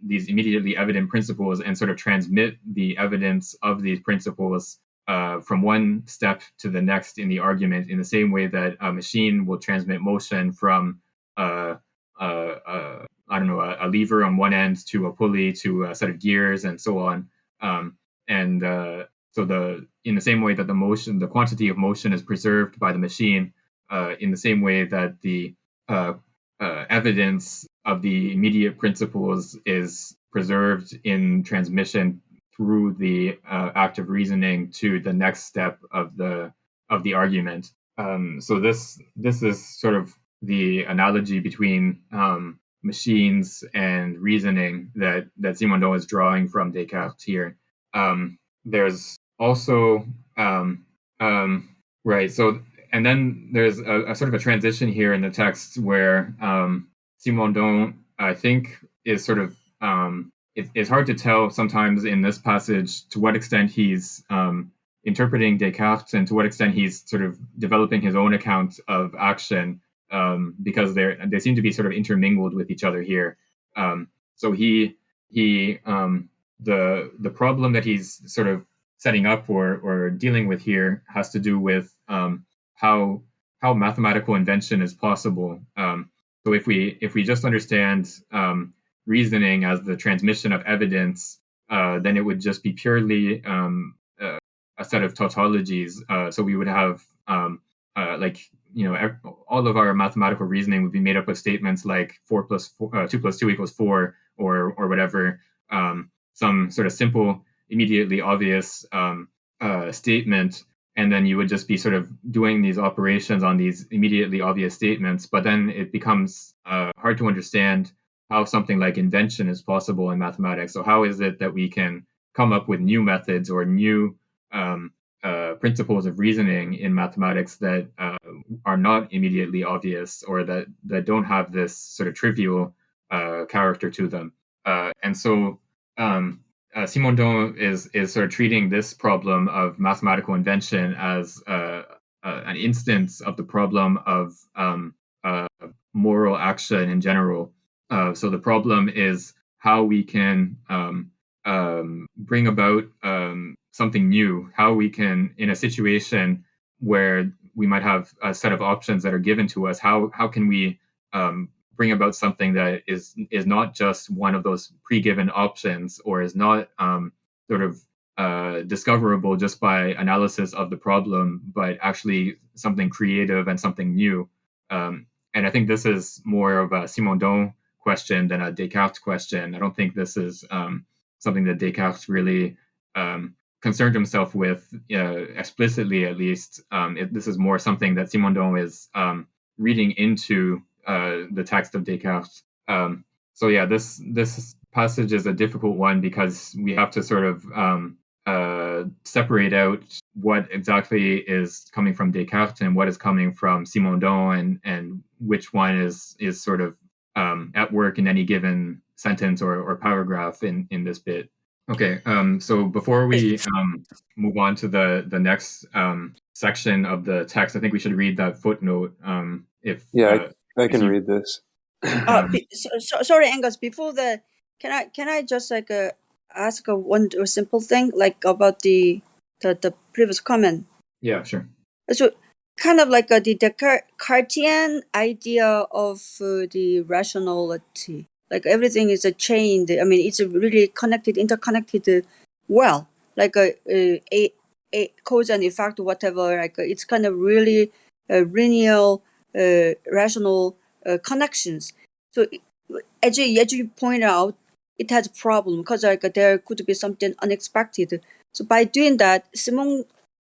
A: these immediately evident principles, and sort of transmit the evidence of these principles from one step to the next in the argument, in the same way that a machine will transmit motion from I don't know, a lever on one end to a pulley to a set of gears and so on. And so in the same way that the quantity of motion is preserved by the machine, in the same way that the evidence of the immediate principles is preserved in transmission through the act of reasoning to the next step of the argument. So this is sort of the analogy between machines and reasoning that Simondon is drawing from Descartes here. There's also right. So and then there's a sort of a transition here in the text where Simondon, I think, is sort of it's hard to tell sometimes in this passage to what extent he's interpreting Descartes and to what extent he's sort of developing his own account of action, because they seem to be sort of intermingled with each other here. So the problem that he's sort of setting up or dealing with here has to do with how mathematical invention is possible. So if we just understand reasoning as the transmission of evidence, then it would just be purely a set of tautologies. So we would have all of our mathematical reasoning would be made up of statements like 2 plus 2 equals 4, or whatever, some sort of simple, immediately obvious statement, and then you would just be sort of doing these operations on these immediately obvious statements. But then it becomes hard to understand how something like invention is possible in mathematics. So how is it that we can come up with new methods or new principles of reasoning in mathematics that are not immediately obvious, or that don't have this sort of trivial character to them? And so Simondon is sort of treating this problem of mathematical invention as an instance of the problem of moral action in general. So the problem is how we can bring about something new, how we can, in a situation where we might have a set of options that are given to us, how can we bring about something that is not just one of those pre-given options, or is not sort of discoverable just by analysis of the problem, but actually something creative and something new. And I think this is more of a Simondon question than a Descartes question. I don't think this is something that Descartes really concerned himself with explicitly, at least. This is more something that Simondon is reading into the text of Descartes. So yeah, this passage is a difficult one because we have to sort of separate out what exactly is coming from Descartes and what is coming from Simondon, and which one is sort of at work in any given sentence or paragraph in this bit. Okay, so before we move on to the next section of the text, I think we should read that footnote.
B: I can read this.
C: Sorry, Angus. Before that, can I just ask one simple thing, like about the previous comment?
A: Yeah, sure.
C: So kind of like the Descartesian idea of the rationality, like everything is a chain. I mean, it's a really interconnected well, like a cause and effect, whatever. Like it's kind of really linear, rational connections. So as you point out, it has a problem because like there could be something unexpected. So by doing that,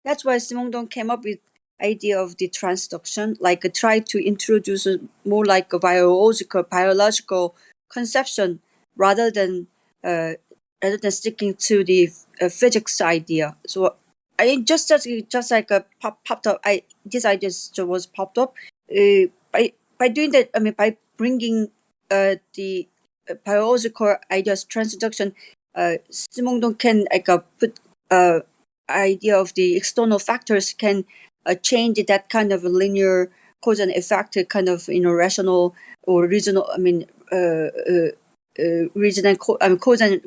C: that's why Simondon came up with idea of the transduction, like try to introduce more like a biological conception rather than uh, sticking to the physics idea. So I just like popped up. This idea just was popped up by doing that. I mean, by bringing the biological ideas transduction. Simondon can like put idea of the external factors can change that kind of linear cause and effect kind of rational or reasonable. I mean. Reason and cause and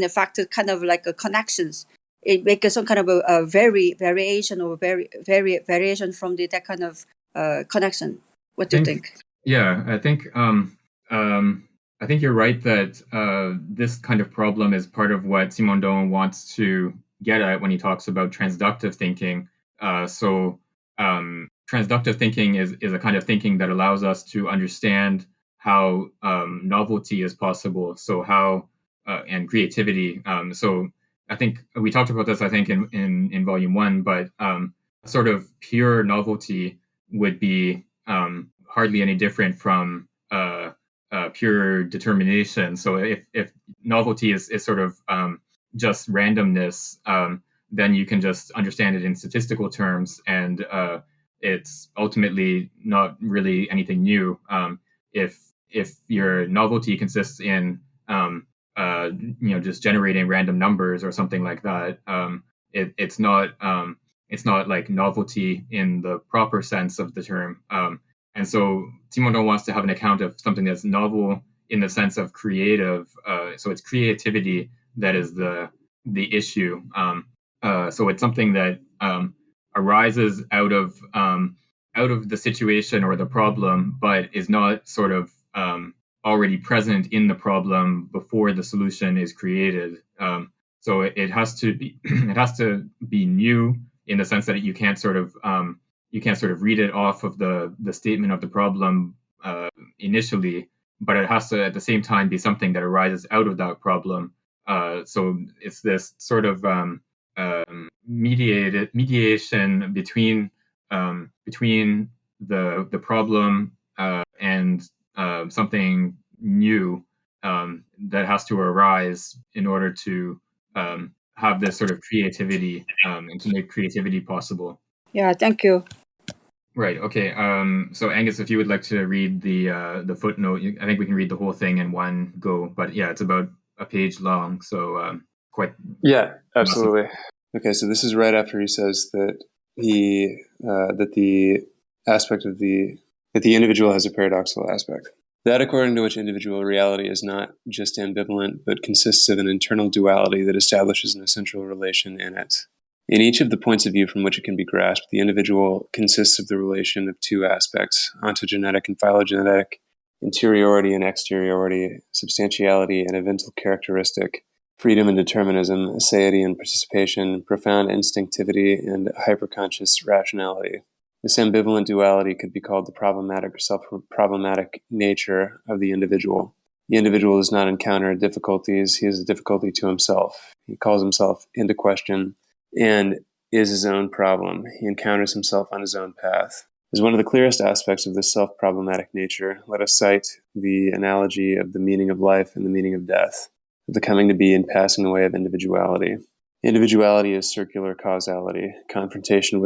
C: effect kind of like connections. It makes some kind of a variation or variation from that kind of connection. What do you think?
A: Yeah, I think you're right that this kind of problem is part of what Simondon wants to get at when he talks about transductive thinking. Transductive thinking is a kind of thinking that allows us to understand how novelty is possible. So how and creativity. So I think we talked about this. I think in volume one, but sort of pure novelty would be hardly any different from pure determination. So if novelty is sort of just randomness, then you can just understand it in statistical terms, and it's ultimately not really anything new. If your novelty consists in just generating random numbers or something like that, it's not like novelty in the proper sense of the term. And so Simondon wants to have an account of something that's novel in the sense of creative. So it's creativity that is the issue. So it's something that arises out of the situation or the problem, but is not sort of already present in the problem before the solution is created. So it has to be it has to be new in the sense that you can't sort of read it off of the statement of the problem initially, but it has to at the same time be something that arises out of that problem. So it's this sort of mediation between the problem and something new that has to arise in order to have this sort of creativity and to make creativity possible.
C: Yeah, thank you.
A: Right. Okay. So Angus, if you would like to read the footnote, I think we can read the whole thing in one go. But yeah, it's about a page long, so quite.
B: Yeah, absolutely. Okay, so this is right after he says that the aspect of that the individual has a paradoxical aspect. That according to which individual reality is not just ambivalent, but consists of an internal duality that establishes an essential relation in it. In each of the points of view from which it can be grasped, the individual consists of the relation of two aspects, ontogenetic and phylogenetic, interiority and exteriority, substantiality and eventual characteristic, freedom and determinism, aseity and participation, profound instinctivity, and hyperconscious rationality. This ambivalent duality could be called the problematic or self-problematic nature of the individual. The individual does not encounter difficulties, he is a difficulty to himself. He calls himself into question and is his own problem. He encounters himself on his own path. As one of the clearest aspects of this self-problematic nature, let us cite the analogy of the meaning of life and the meaning of death, of the coming to be and passing away of individuality. Individuality is circular causality, confrontation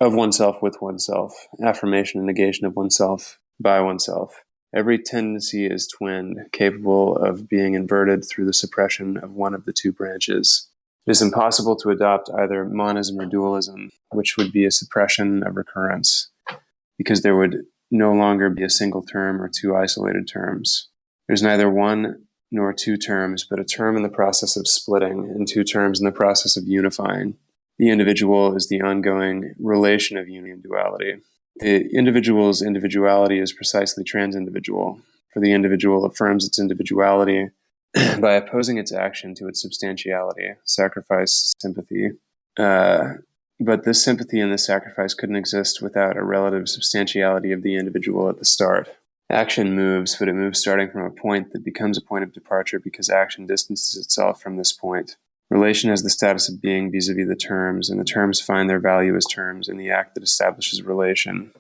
B: of oneself with oneself, affirmation and negation of oneself by oneself. Every tendency is twinned, capable of being inverted through the suppression of one of the two branches. It is impossible to adopt either monism or dualism, which would be a suppression of recurrence, because there would no longer be a single term or two isolated terms. There's neither one nor two terms, but a term in the process of splitting and two terms in the process of unifying. The individual is the ongoing relation of union duality. The individual's individuality is precisely transindividual, for the individual affirms its individuality by opposing its action to its substantiality, sacrifice, sympathy. But this sympathy and this sacrifice couldn't exist without a relative substantiality of the individual at the start. Action moves, but it moves starting from a point that becomes a point of departure because action distances itself from this point. Relation has the status of being vis-a-vis the terms, and the terms find their value as terms in the act that establishes relation.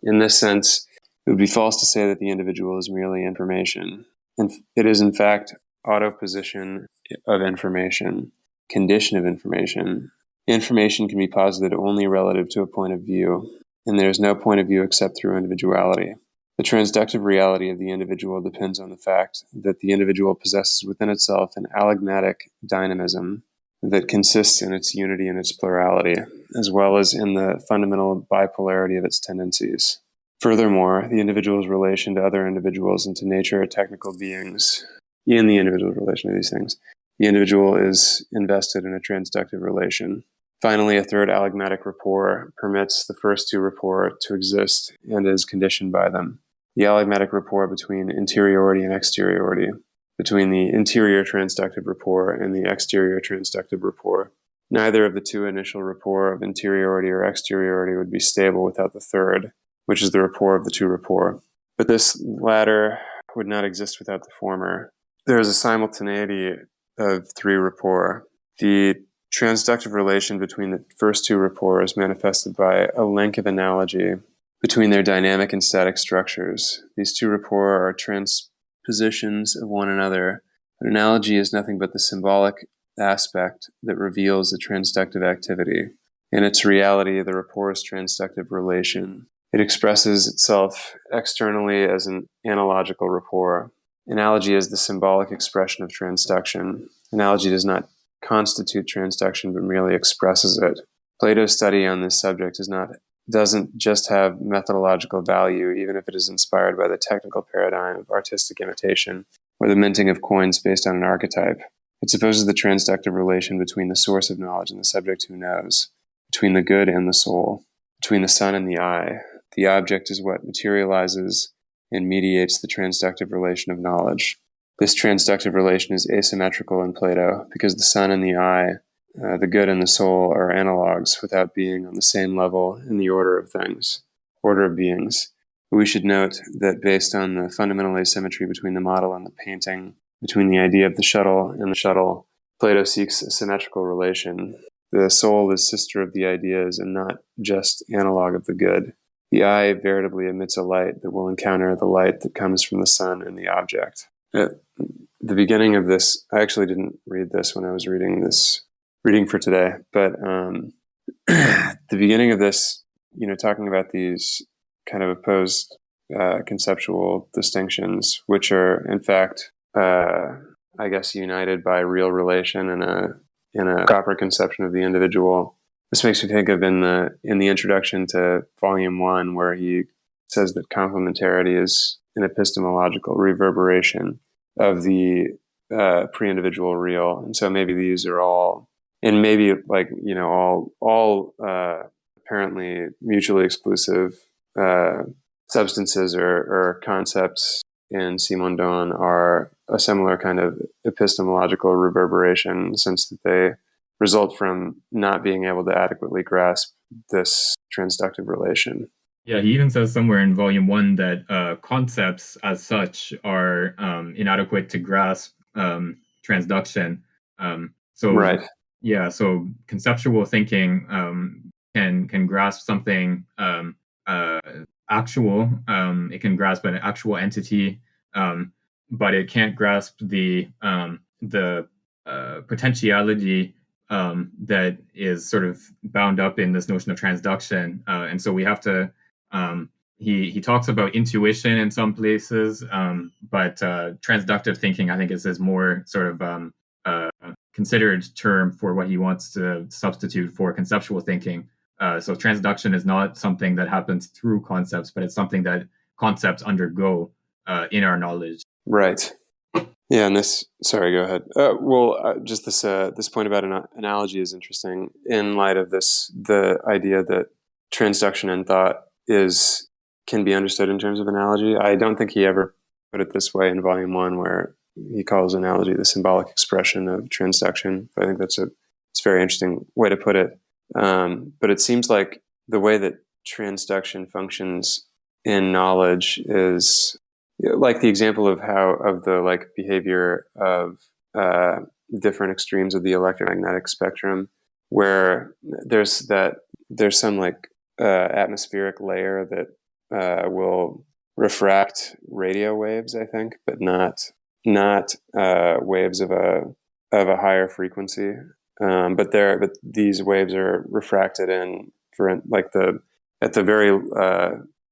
B: In this sense, it would be false to say that the individual is merely information. And it is, in fact, autoposition of information, condition of information. Information can be posited only relative to a point of view, and there is no point of view except through individuality. The transductive reality of the individual depends on the fact that the individual possesses within itself an allegmatic dynamism that consists in its unity and its plurality, as well as in the fundamental bipolarity of its tendencies. Furthermore, the individual's relation to other individuals and to nature are technical beings. In the individual's relation to these things, the individual is invested in a transductive relation. Finally, a third allegmatic rapport permits the first two rapport to exist and is conditioned by them. The allegmatic rapport between interiority and exteriority, between the interior transductive rapport and the exterior transductive rapport. Neither of the two initial rapport of interiority or exteriority would be stable without the third, which is the rapport of the two rapport. But this latter would not exist without the former. There is a simultaneity of three rapport. The transductive relation between the first two rapport is manifested by a link of analogy between their dynamic and static structures. These two rapport are transpositions of one another. But analogy is nothing but the symbolic aspect that reveals the transductive activity. In its reality, the rapport is transductive relation. It expresses itself externally as an analogical rapport. Analogy is the symbolic expression of transduction. Analogy does not constitute transduction, but merely expresses it. Plato's study on this subject doesn't just have methodological value, even if it is inspired by the technical paradigm of artistic imitation or the minting of coins based on an archetype. It supposes the transductive relation between the source of knowledge and the subject who knows, between the good and the soul, between the sun and the eye. The object is what materializes and mediates the transductive relation of knowledge. This transductive relation is asymmetrical in Plato because the sun and the eye, the good and the soul, are analogues without being on the same level in the order of beings. We should note that based on the fundamental asymmetry between the model and the painting, between the idea of the shuttle and the shuttle, Plato seeks a symmetrical relation. The soul is sister of the ideas and not just analog of the good. The eye veritably emits a light that will encounter the light that comes from the sun and the object. At the beginning of this, I actually didn't read this when I was reading for today, but the beginning of this, talking about these kind of opposed conceptual distinctions, which are in fact, I guess, united by real relation and a proper conception of the individual. This makes me think of in the introduction to Volume 1, where he says that complementarity is an epistemological reverberation of the pre-individual real, and so maybe these are all, and maybe all apparently mutually exclusive substances or concepts in Simondon are a similar kind of epistemological reverberation, since that they result from not being able to adequately grasp this transductive relation.
A: Yeah, he even says somewhere in Volume 1 that concepts as such are inadequate to grasp transduction.
B: Right.
A: Yeah, so conceptual thinking can grasp something actual. It can grasp an actual entity, but it can't grasp the potentiality that is sort of bound up in this notion of transduction. And so we have to, he talks about intuition in some places, but transductive thinking, I think, is his more sort of considered term for what he wants to substitute for conceptual thinking. So transduction is not something that happens through concepts, but it's something that concepts undergo in our knowledge.
B: Right. Yeah, and this. Sorry, go ahead. Just this point about an analogy is interesting in light of this. The idea that transduction and thought can be understood in terms of analogy. I don't think he ever put it this way in Volume 1, where he calls analogy the symbolic expression of transduction. I think it's a very interesting way to put it. But it seems like the way that transduction functions in knowledge is like the example of the like behavior of different extremes of the electromagnetic spectrum, where there's some like atmospheric layer that will refract radio waves, I think, but not waves of a higher frequency. But these waves are refracted in for like at the very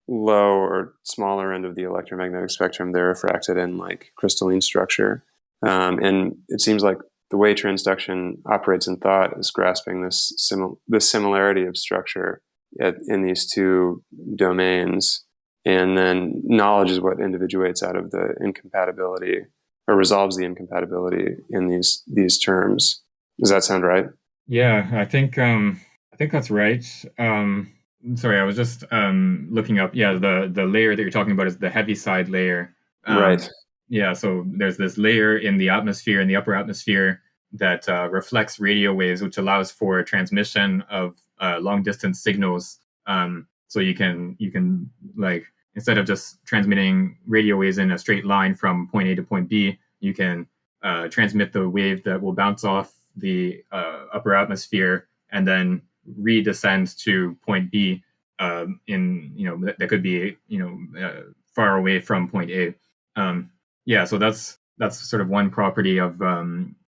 B: low or smaller end of the electromagnetic spectrum. They're refracted in like crystalline structure, and it seems like the way transduction operates in thought is grasping this similarity of structure in these two domains, and then knowledge is what individuates out of the incompatibility or resolves the incompatibility in these terms. Does that sound right?
A: Yeah, I think that's right. Sorry, I was just looking up. Yeah, the layer that you're talking about is the heaviside layer.
B: Right.
A: Yeah, so there's this layer in the atmosphere, in the upper atmosphere, that reflects radio waves, which allows for transmission of long distance signals. So you can like, instead of just transmitting radio waves in a straight line from point A to point B, you can transmit the wave that will bounce off the upper atmosphere and then redescend to point B. That could be far away from point A. Yeah, so that's sort of one property of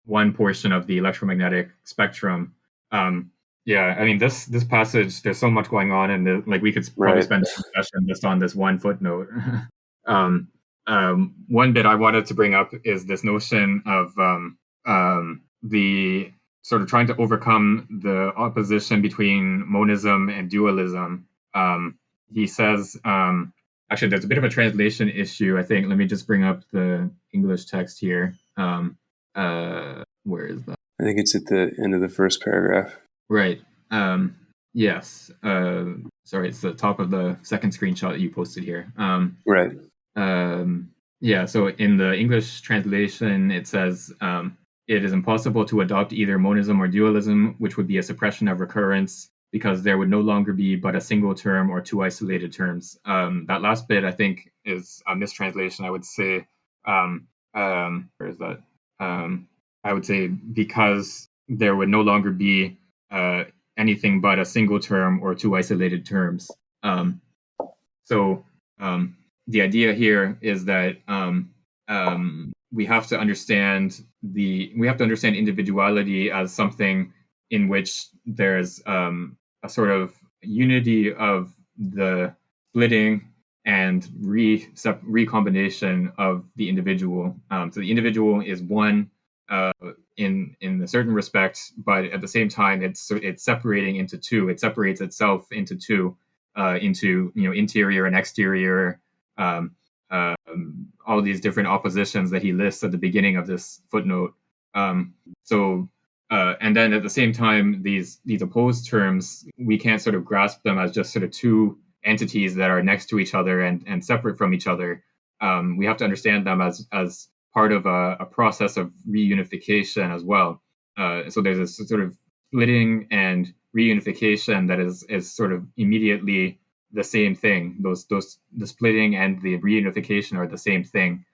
A: one portion of the electromagnetic spectrum. Yeah, I mean this passage. There's so much going on, and like we could probably spend a discussion just on this one footnote. One bit I wanted to bring up is this notion of the sort of trying to overcome the opposition between monism and dualism. He says, actually, there's a bit of a translation issue, I think. Let me just bring up the English text here. Where is that?
B: I think it's at the end of the first paragraph.
A: Right. Yes. Sorry, it's the top of the second screenshot that you posted here.
B: Right.
A: Yeah, so in the English translation, it says, it is impossible to adopt either monism or dualism, which would be a suppression of recurrence, because there would no longer be but a single term or two isolated terms. That last bit, I think, is a mistranslation. I would say, where is that? I would say because there would no longer be anything but a single term or two isolated terms. So the idea here is that we have to understand individuality as something in which there's a sort of unity of the splitting and recombination of the individual. So the individual is one in a certain respect, but at the same time, it's separating into two. It separates itself into two, into interior and exterior. All these different oppositions that he lists at the beginning of this footnote. And then at the same time, these opposed terms, we can't sort of grasp them as just sort of two entities that are next to each other and separate from each other. We have to understand them as part of a process of reunification as well. So there's this sort of splitting and reunification that is sort of immediately the same thing. The splitting and the reunification are the same thing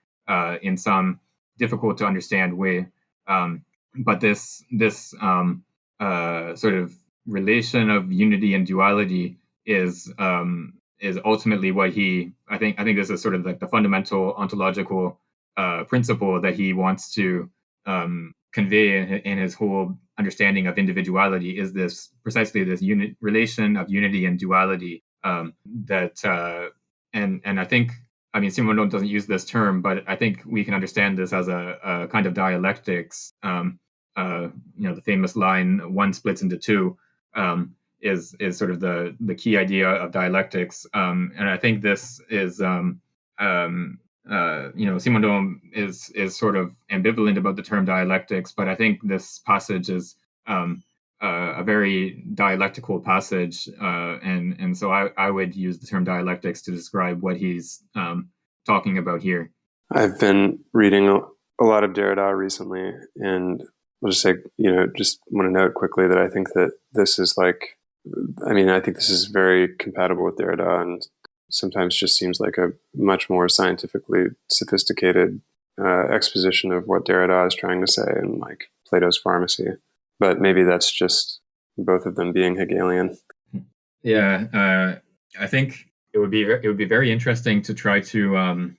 A: in some difficult to understand way. But this sort of relation of unity and duality is ultimately what I think this is sort of like the fundamental ontological principle that he wants to convey in his whole understanding of individuality, is this precisely this relation of unity and duality. And I think, I mean, Simondon doesn't use this term, but I think we can understand this as a kind of dialectics. The famous line, "One splits into two," is sort of the key idea of dialectics. And I think this is, Simondon is sort of ambivalent about the term dialectics, but I think this passage is a very dialectical passage, and so I would use the term dialectics to describe what he's talking about here.
B: I've been reading a lot of Derrida recently, and I'll just say, just want to note quickly that I think that this is I think this is very compatible with Derrida, and sometimes just seems like a much more scientifically sophisticated exposition of what Derrida is trying to say in like Plato's Pharmacy. But maybe that's just both of them being Hegelian.
A: Yeah, I think it would be very interesting to try to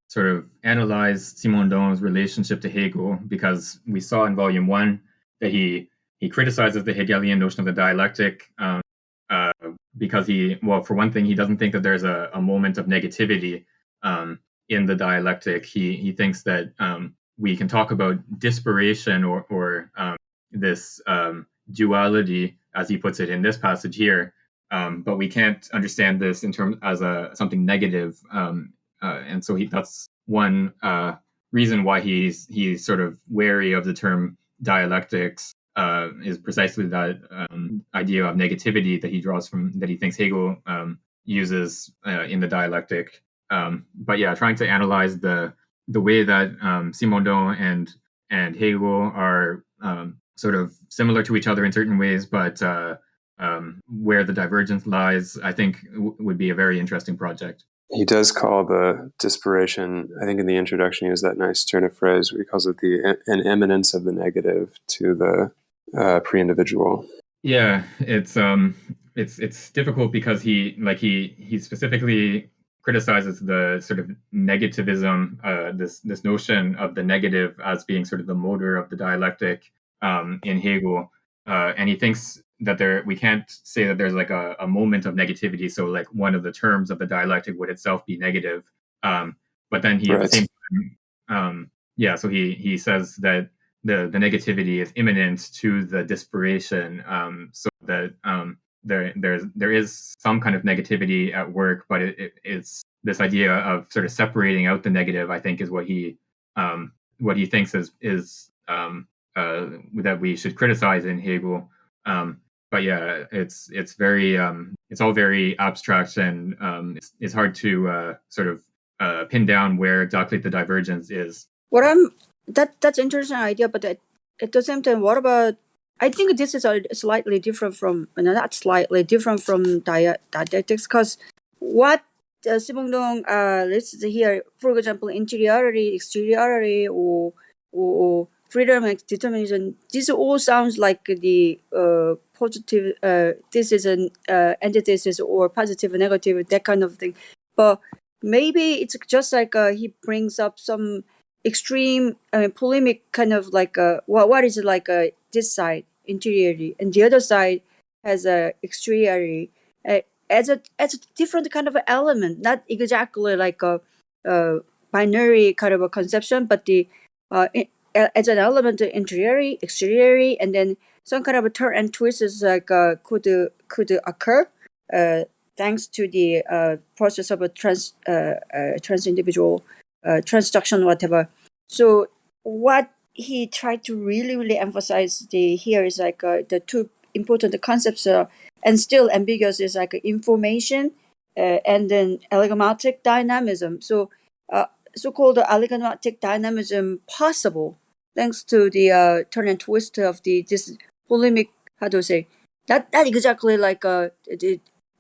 A: sort of analyze Simondon's relationship to Hegel, because we saw in Volume 1 that he criticizes the Hegelian notion of the dialectic, because for one thing, he doesn't think that there's a moment of negativity in the dialectic. He thinks that we can talk about disparation or this duality, as he puts it in this passage here, but we can't understand this in terms as something negative. And so that's one reason why he's sort of wary of the term dialectics, is precisely that idea of negativity that he draws from, that he thinks Hegel uses in the dialectic. But yeah, trying to analyze the way that Simondon and Hegel are sort of similar to each other in certain ways, but where the divergence lies, I think would be a very interesting project.
B: He does call the disparation, I think in the introduction he has that nice turn of phrase where he calls it an eminence of the negative to the pre-individual.
A: Yeah, it's difficult because he specifically criticizes the sort of negativism, this notion of the negative as being sort of the motor of the dialectic in Hegel, and he thinks that we can't say that there's like a moment of negativity. So like one of the terms of the dialectic would itself be negative, but then he at the same time, so he says that the negativity is imminent to the disparation, so that there is some kind of negativity at work, but it's this idea of sort of separating out the negative, I think, is what he thinks is that we should criticize in Hegel. But yeah, it's very it's all very abstract, and it's hard to sort of pin down where exactly the divergence is.
C: That's interesting idea, but at the same time, what about? I think this is slightly different from, not slightly different from dialectics, because what Simondon lists here, for example, interiority, exteriority, or freedom and determinism. This all sounds like the positive. This is an antithesis or positive, negative, that kind of thing. But maybe it's just like he brings up some extreme polemic kind of like what is it like this side interiority and the other side has a exteriority as a different kind of element, not exactly like a binary kind of a conception, but the as an element of interiority, exteriority, and then some kind of a turn and twist is like could occur thanks to the process of a trans individual transduction, whatever. So what he tried to really emphasize here is like the two important concepts and still ambiguous is like information and then allegmatic dynamism. So so-called allegmatic dynamism possible thanks to the turn and twist of this polemic, how to say, not exactly like the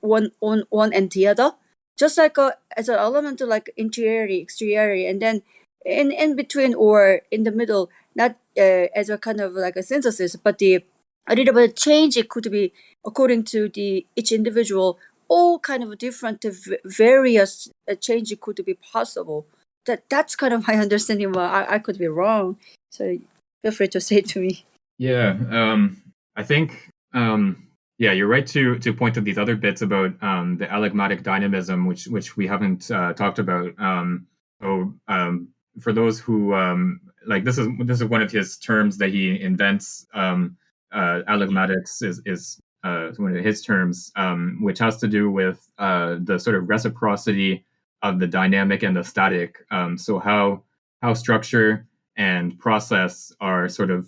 C: one and the other, just like as an element of like interiority, exteriority, and then in between or in the middle, not as a kind of like a synthesis, but the a little bit of change. It could be according to the each individual, all kind of different various change could be possible. That's kind of my understanding, but I could be wrong, so feel free to say it to me.
A: Yeah, I think you're right to point to these other bits about the allegmatic dynamism, which we haven't talked about. For those who like, this is one of his terms that he invents. Allegmatics is one of his terms, which has to do with the sort of reciprocity of the dynamic and the static. So how structure and process are sort of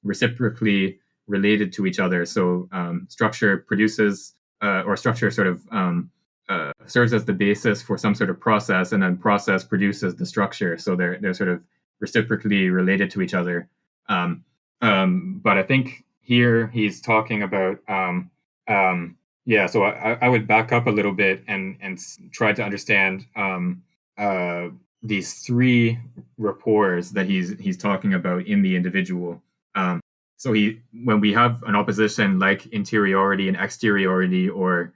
A: reciprocally related to each other. So structure produces or structure sort of serves as the basis for some sort of process, and then process produces the structure. So they're sort of reciprocally related to each other. But I think here he's talking about yeah. So I would back up a little bit and try to understand these three rapports that he's talking about in the individual. So when we have an opposition like interiority and exteriority, or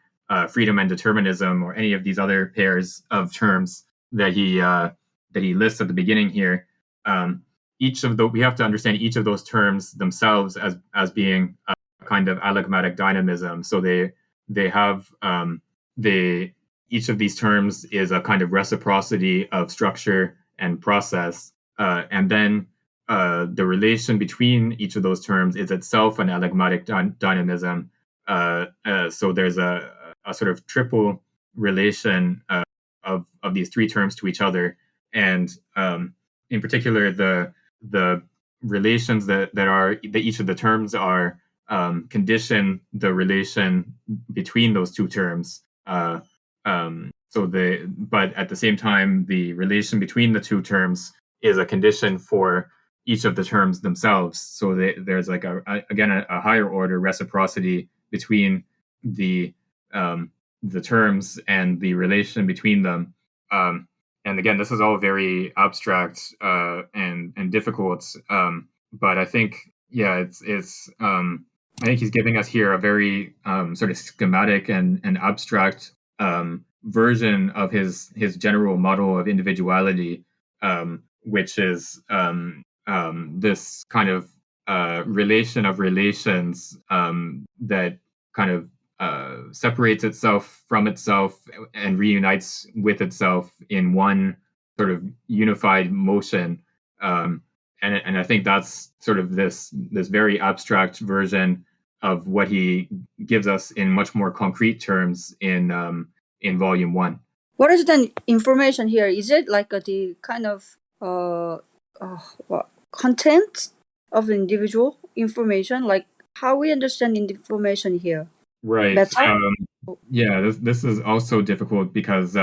A: freedom and determinism, or any of these other pairs of terms that he lists at the beginning here, each of the we have to understand each of those terms themselves as being a kind of allegmatic dynamism. So they have they each of these terms is a kind of reciprocity of structure and process, and then the relation between each of those terms is itself an allegmatic dynamism. So there's a sort of triple relation of these three terms to each other, and in particular the relations that each of the terms are condition the relation between those two terms. But at the same time, the relation between the two terms is a condition for each of the terms themselves. So there's like a higher order reciprocity between the the terms and the relation between them. And again, this is all very abstract and difficult. But I think, yeah, it's I think he's giving us here a very sort of schematic and abstract version of his general model of individuality, which is this kind of relation of relations that kind of separates itself from itself and reunites with itself in one sort of unified motion. And I think that's sort of this very abstract version of what he gives us in much more concrete terms in volume one.
C: What is the information here? Is it like the kind of what content of the individual information? Like how we understand the information here?
A: Right.
C: Better?
A: Yeah, this is also difficult because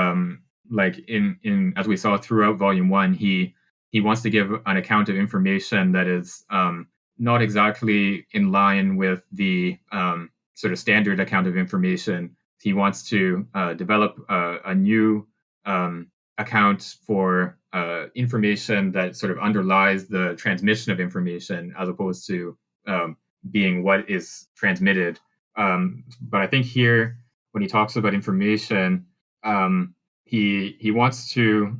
A: like in as we saw throughout volume one, he wants to give an account of information that is not exactly in line with the sort of standard account of information. He wants to develop a new account for information that sort of underlies the transmission of information, as opposed to being what is transmitted. But I think here, when he talks about information, he wants to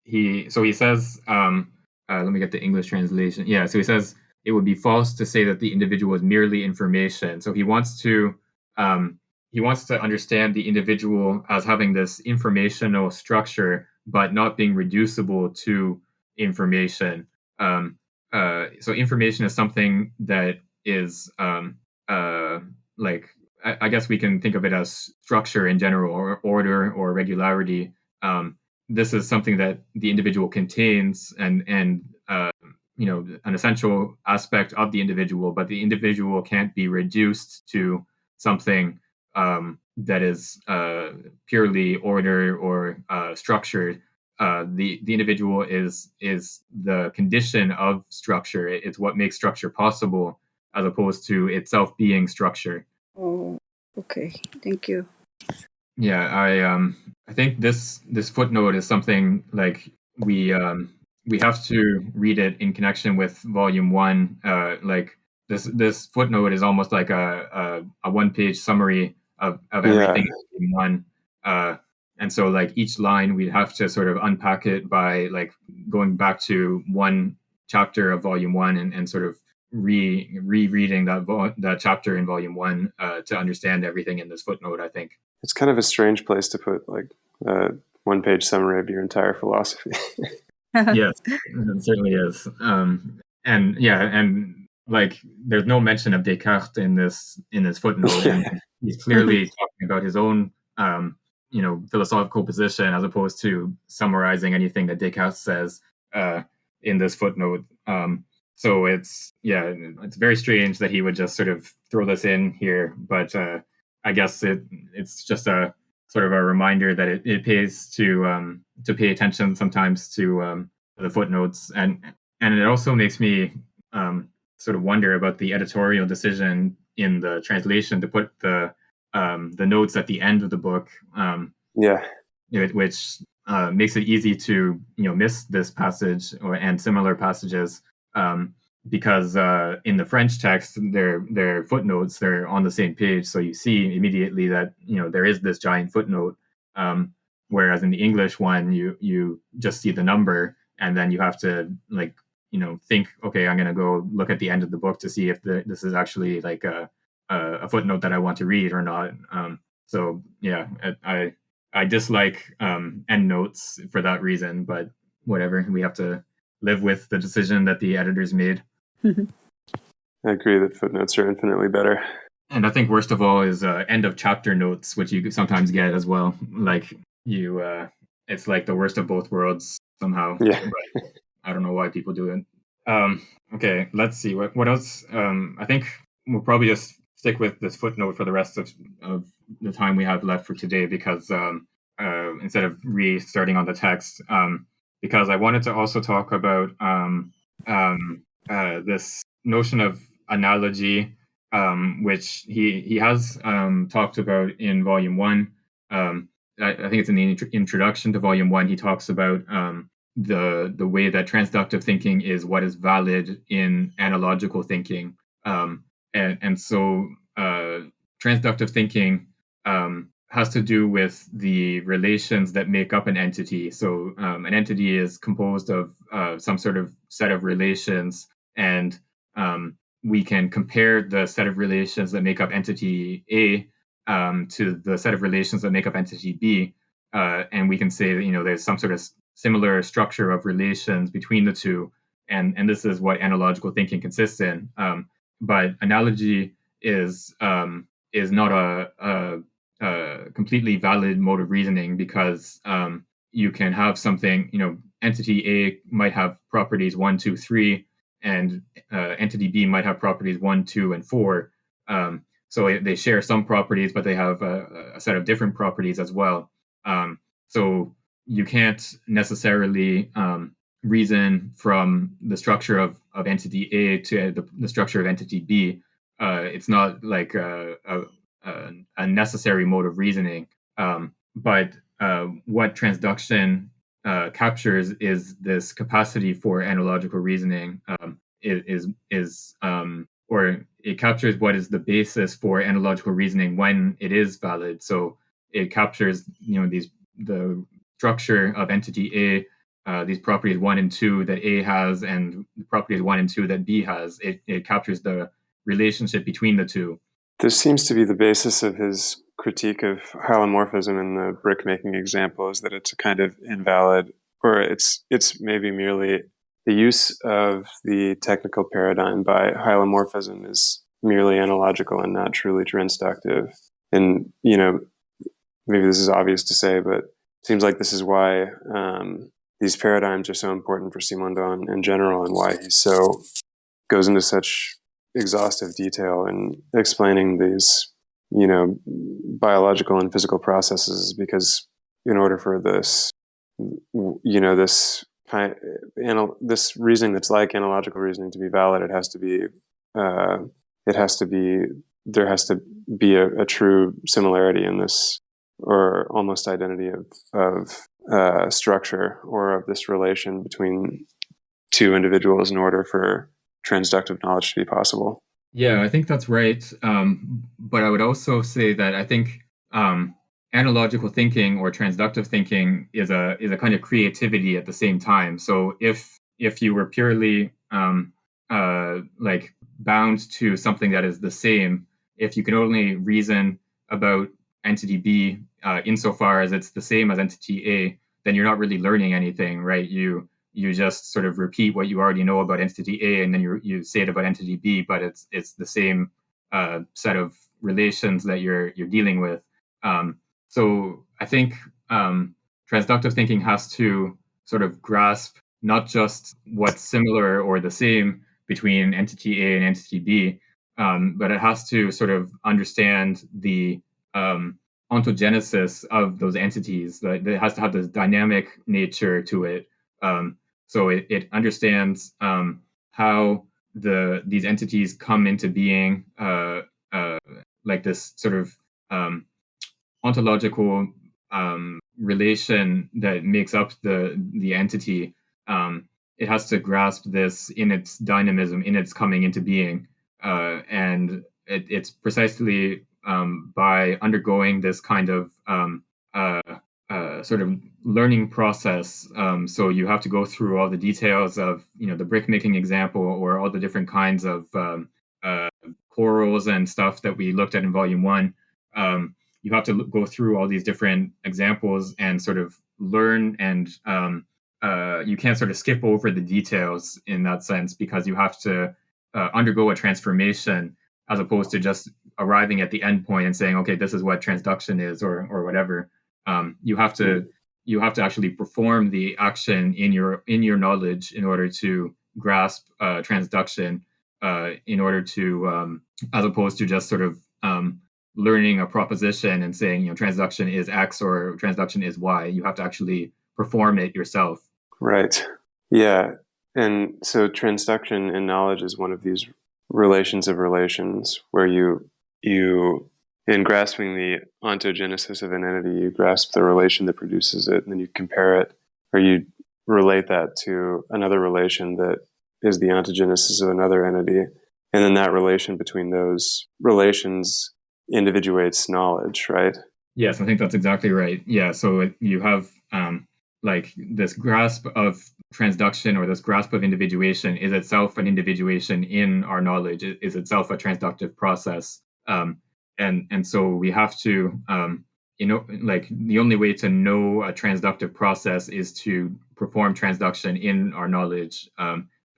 A: he says, let me get the English translation. Yeah, so he says it would be false to say that the individual is merely information. So he wants to understand the individual as having this informational structure, but not being reducible to information. So information is something that is like I guess we can think of it as structure in general, or order, or regularity. This is something that the individual contains, and an essential aspect of the individual, but the individual can't be reduced to something that is purely order or structured. The individual is the condition of structure. It's what makes structure possible, as opposed to itself being structure.
C: Oh, okay. Thank you.
A: Yeah, I think this footnote is something like we have to read it in connection with volume one. Like this footnote is almost like a one-page summary of everything in one. And so like each line we'd have to sort of unpack it by like going back to one chapter of volume one, and sort of rereading that chapter in volume one to understand everything in this footnote, I think.
B: It's kind of a strange place to put like a one-page summary of your entire philosophy.
A: Yes, it certainly is. And yeah, and like there's no mention of Descartes in this footnote, and he's clearly talking about his own philosophical position, as opposed to summarizing anything that Descartes says in this footnote. So it's very strange that he would just sort of throw this in here, but I guess it's just a sort of a reminder that it pays to pay attention sometimes to the footnotes, and it also makes me sort of wonder about the editorial decision in the translation to put the notes at the end of the book.
B: Yeah.
A: Which makes it easy to miss this passage and similar passages, because in the French text, their footnotes, they're on the same page, so you see immediately that there is this giant footnote, whereas in the English one, you just see the number, and then you have to think, okay, I'm going to go look at the end of the book to see if this is actually like a footnote that I want to read or not. So yeah, I dislike endnotes for that reason, but whatever. We have to live with the decision that the editors made.
B: I agree that footnotes are infinitely better.
A: And I think worst of all is end of chapter notes, which you sometimes get as well. Like it's like the worst of both worlds somehow.
B: Yeah.
A: But I don't know why people do it. Okay, let's see what else. I think we'll probably just stick with this footnote for the rest of the time we have left for today, because instead of restarting on the text, because I wanted to also talk about this notion of analogy, which he has talked about in Volume 1. I think it's in the introduction to Volume 1. He talks about the way that transductive thinking is what is valid in analogical thinking, and so transductive thinking has to do with the relations that make up an entity. So an entity is composed of some sort of set of relations, and we can compare the set of relations that make up entity A to the set of relations that make up entity B, and we can say that there's some sort of similar structure of relations between the two, and this is what analogical thinking consists in. But analogy is not a completely valid mode of reasoning, because you can have something, entity A might have properties 1, 2, 3, and entity B might have properties 1, 2, and 4. So they share some properties, but they have a set of different properties as well. So you can't necessarily reason from the structure of entity A to the structure of entity B. It's not like a necessary mode of reasoning. But what transduction captures is this capacity for analogical reasoning. Or it captures what is the basis for analogical reasoning when it is valid. So it captures the structure of entity A, these properties 1 and 2 that A has, and the properties 1 and 2 that B has. It captures the relationship between the two.
B: This seems to be the basis of his critique of holomorphism in the brick-making example, is that it's a kind of invalid, or it's maybe merely the use of the technical paradigm by holomorphism is merely analogical and not truly transductive. And, maybe this is obvious to say, but it seems like this is why these paradigms are so important for Simondon in general, and why he so goes into such exhaustive detail in explaining these, biological and physical processes, because in order for this, this reasoning that's like analogical reasoning to be valid, there has to be a true similarity in this, or almost identity of structure, or of this relation between two individuals, in order for transductive knowledge to be possible.
A: Yeah, I think that's right. But I would also say that I think analogical thinking or transductive thinking is a kind of creativity at the same time. So if you were purely like bound to something that is the same, if you can only reason about entity B insofar as it's the same as entity A, then you're not really learning anything, right? You just sort of repeat what you already know about entity A, and then you say it about entity B, but it's the same set of relations that you're dealing with. So I think transductive thinking has to sort of grasp not just what's similar or the same between entity A and entity B, but it has to sort of understand the ontogenesis of those entities. That it has to have this dynamic nature to it. So it understands how these entities come into being, like this sort of ontological relation that makes up the entity. It has to grasp this in its dynamism, in its coming into being, and it's precisely by undergoing this kind of uh, sort of learning process. So you have to go through all the details of the brick making example, or all the different kinds of uh, corals and stuff that we looked at in volume one. You have to go through all these different examples and sort of learn, and you can't sort of skip over the details in that sense, because you have to undergo a transformation, as opposed to just arriving at the end point and saying, okay, this is what transduction is, or whatever. You have to actually perform the action in your knowledge in order to grasp transduction, in order to as opposed to just sort of learning a proposition and saying, transduction is X or transduction is Y. You have to actually perform it yourself.
B: Right. Yeah. And so transduction in knowledge is one of these relations of relations where you in grasping the ontogenesis of an entity, you grasp the relation that produces it, and then you compare it, or you relate that to another relation that is the ontogenesis of another entity. And then that relation between those relations individuates knowledge, right?
A: Yes, I think that's exactly right. Yeah, so you have like this grasp of transduction, or this grasp of individuation is itself an individuation in our knowledge. It is itself a transductive process. And so we have to like the only way to know a transductive process is to perform transduction in our knowledge,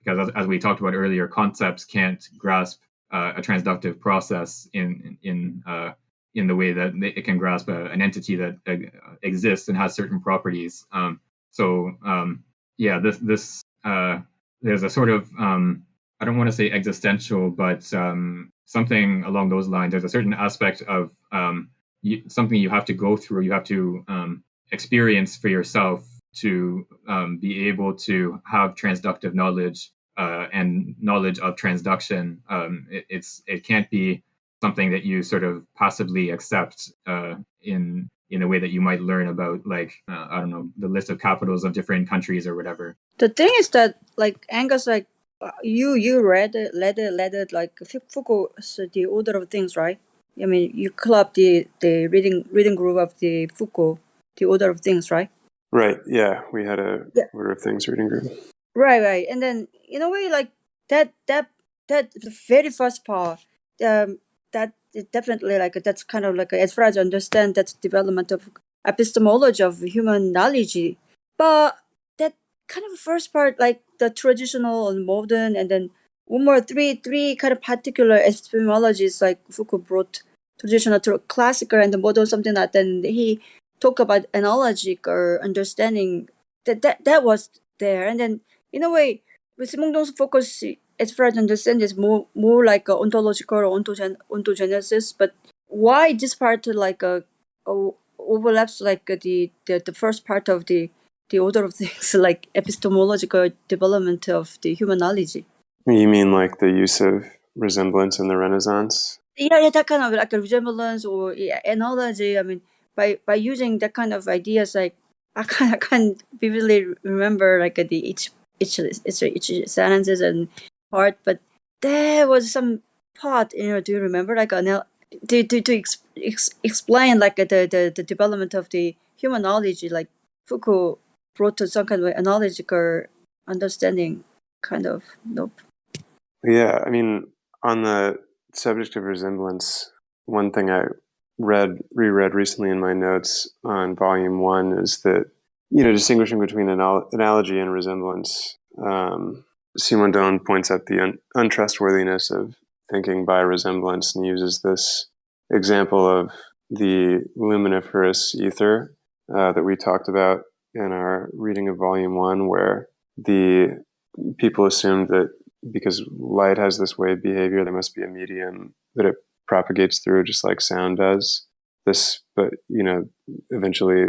A: because as we talked about earlier, concepts can't grasp a transductive process in the way that it can grasp an entity that exists and has certain properties. Yeah, this there's a sort of I don't want to say existential, but something along those lines. There's a certain aspect of something you have to go through, you have to experience for yourself to be able to have transductive knowledge, and knowledge of transduction. It can't be something that you sort of passively accept in a way that you might learn about, like I don't know, the list of capitals of different countries or whatever.
C: The thing is that, like Angus, like you read it like Foucault's The Order of Things, right? I mean, you club the reading group of the Foucault, The Order of Things, right?
B: Right. Yeah, we had a Order of Things reading group.
C: Right. And then in a way, like that the very first part, that is definitely like that's kind of like, as far as I understand, that's development of epistemology of human knowledge. But that kind of first part, like the traditional and modern, and then one more three kind of particular epistemologies, like Foucault brought traditional to classical and the modern, something like that. And he talked about analogic or understanding that was there. And then in a way, with Simondong's focus, as far as I understand, is more like a ontological or ontogenesis. But why this part like overlaps like the first part of the order of things, like epistemological development of the human knowledge?
B: You mean like the use of resemblance in the Renaissance?
C: Yeah, that kind of like a resemblance or analogy. I mean, by using that kind of ideas, like I can't vividly remember like the each sentences and part, but there was some part. Do you remember like to explain like the development of the human knowledge, like Foucault brought to some kind of analogical understanding, kind of. Nope.
B: Yeah, I mean, on the subject of resemblance, one thing I reread recently in my notes on volume one is that, distinguishing between analogy and resemblance, Simondon points out the untrustworthiness of thinking by resemblance, and uses this example of the luminiferous ether that we talked about in our reading of volume one, where the people assumed that because light has this wave behavior, there must be a medium that it propagates through, just like sound does. But eventually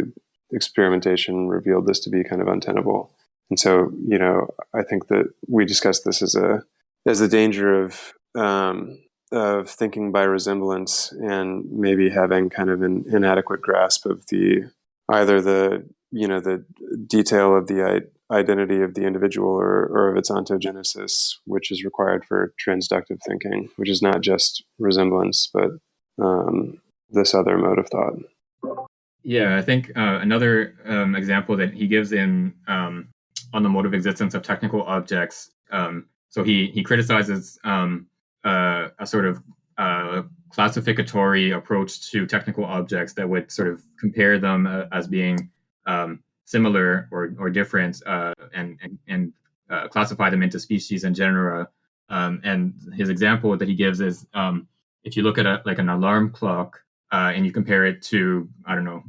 B: experimentation revealed this to be kind of untenable. And so, I think that we discussed this as a danger of thinking by resemblance and maybe having kind of an inadequate grasp of either the detail of the identity of the individual or of its ontogenesis, which is required for transductive thinking, which is not just resemblance, but this other mode of thought.
A: Yeah, I think another example that he gives in on the mode of existence of technical objects. So he criticizes a sort of classificatory approach to technical objects that would sort of compare them as being similar or different, and classify them into species and genera. And his example that he gives is if you look at like an alarm clock and you compare it to, I don't know,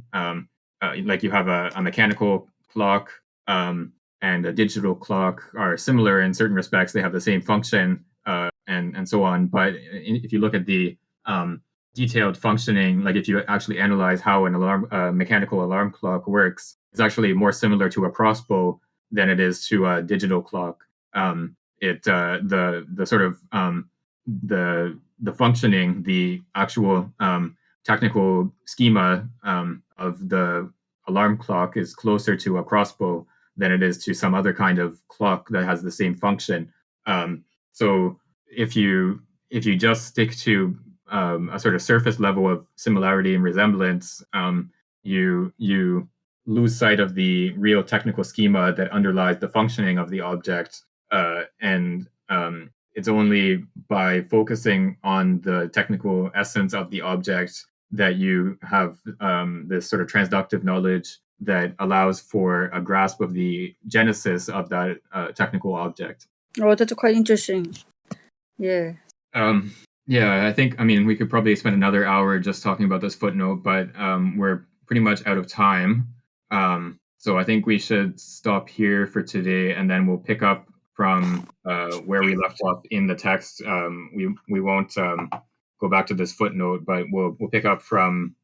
A: like you have a mechanical clock and a digital clock are similar in certain respects. They have the same function and so on. But if you look at the detailed functioning, like if you actually analyze how an mechanical alarm clock works, it's actually more similar to a crossbow than it is to a digital clock. The sort of the functioning, the actual technical schema of the alarm clock is closer to a crossbow than it is to some other kind of clock that has the same function. So if you just stick to a sort of surface level of similarity and resemblance, you lose sight of the real technical schema that underlies the functioning of the object, and it's only by focusing on the technical essence of the object that you have this sort of transductive knowledge that allows for a grasp of the genesis of that technical object.
C: Oh, that's quite interesting. Yeah.
A: Yeah, I mean, we could probably spend another hour just talking about this footnote, but we're pretty much out of time. So I think we should stop here for today, and then we'll pick up from where we left off in the text. We won't go back to this footnote, but we'll pick up from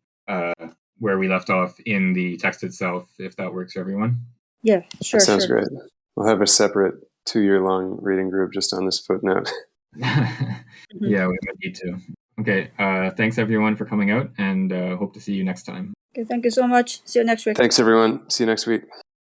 A: where we left off in the text itself, if that works for everyone.
C: Yeah, sure.
B: That sounds great. We'll have a separate 2-year-long reading group just on this footnote.
A: Yeah, we might need to. Okay, thanks everyone for coming out, and hope to see you next time.
C: Okay, thank you so much. See you next week.
B: Thanks, everyone. See you next week.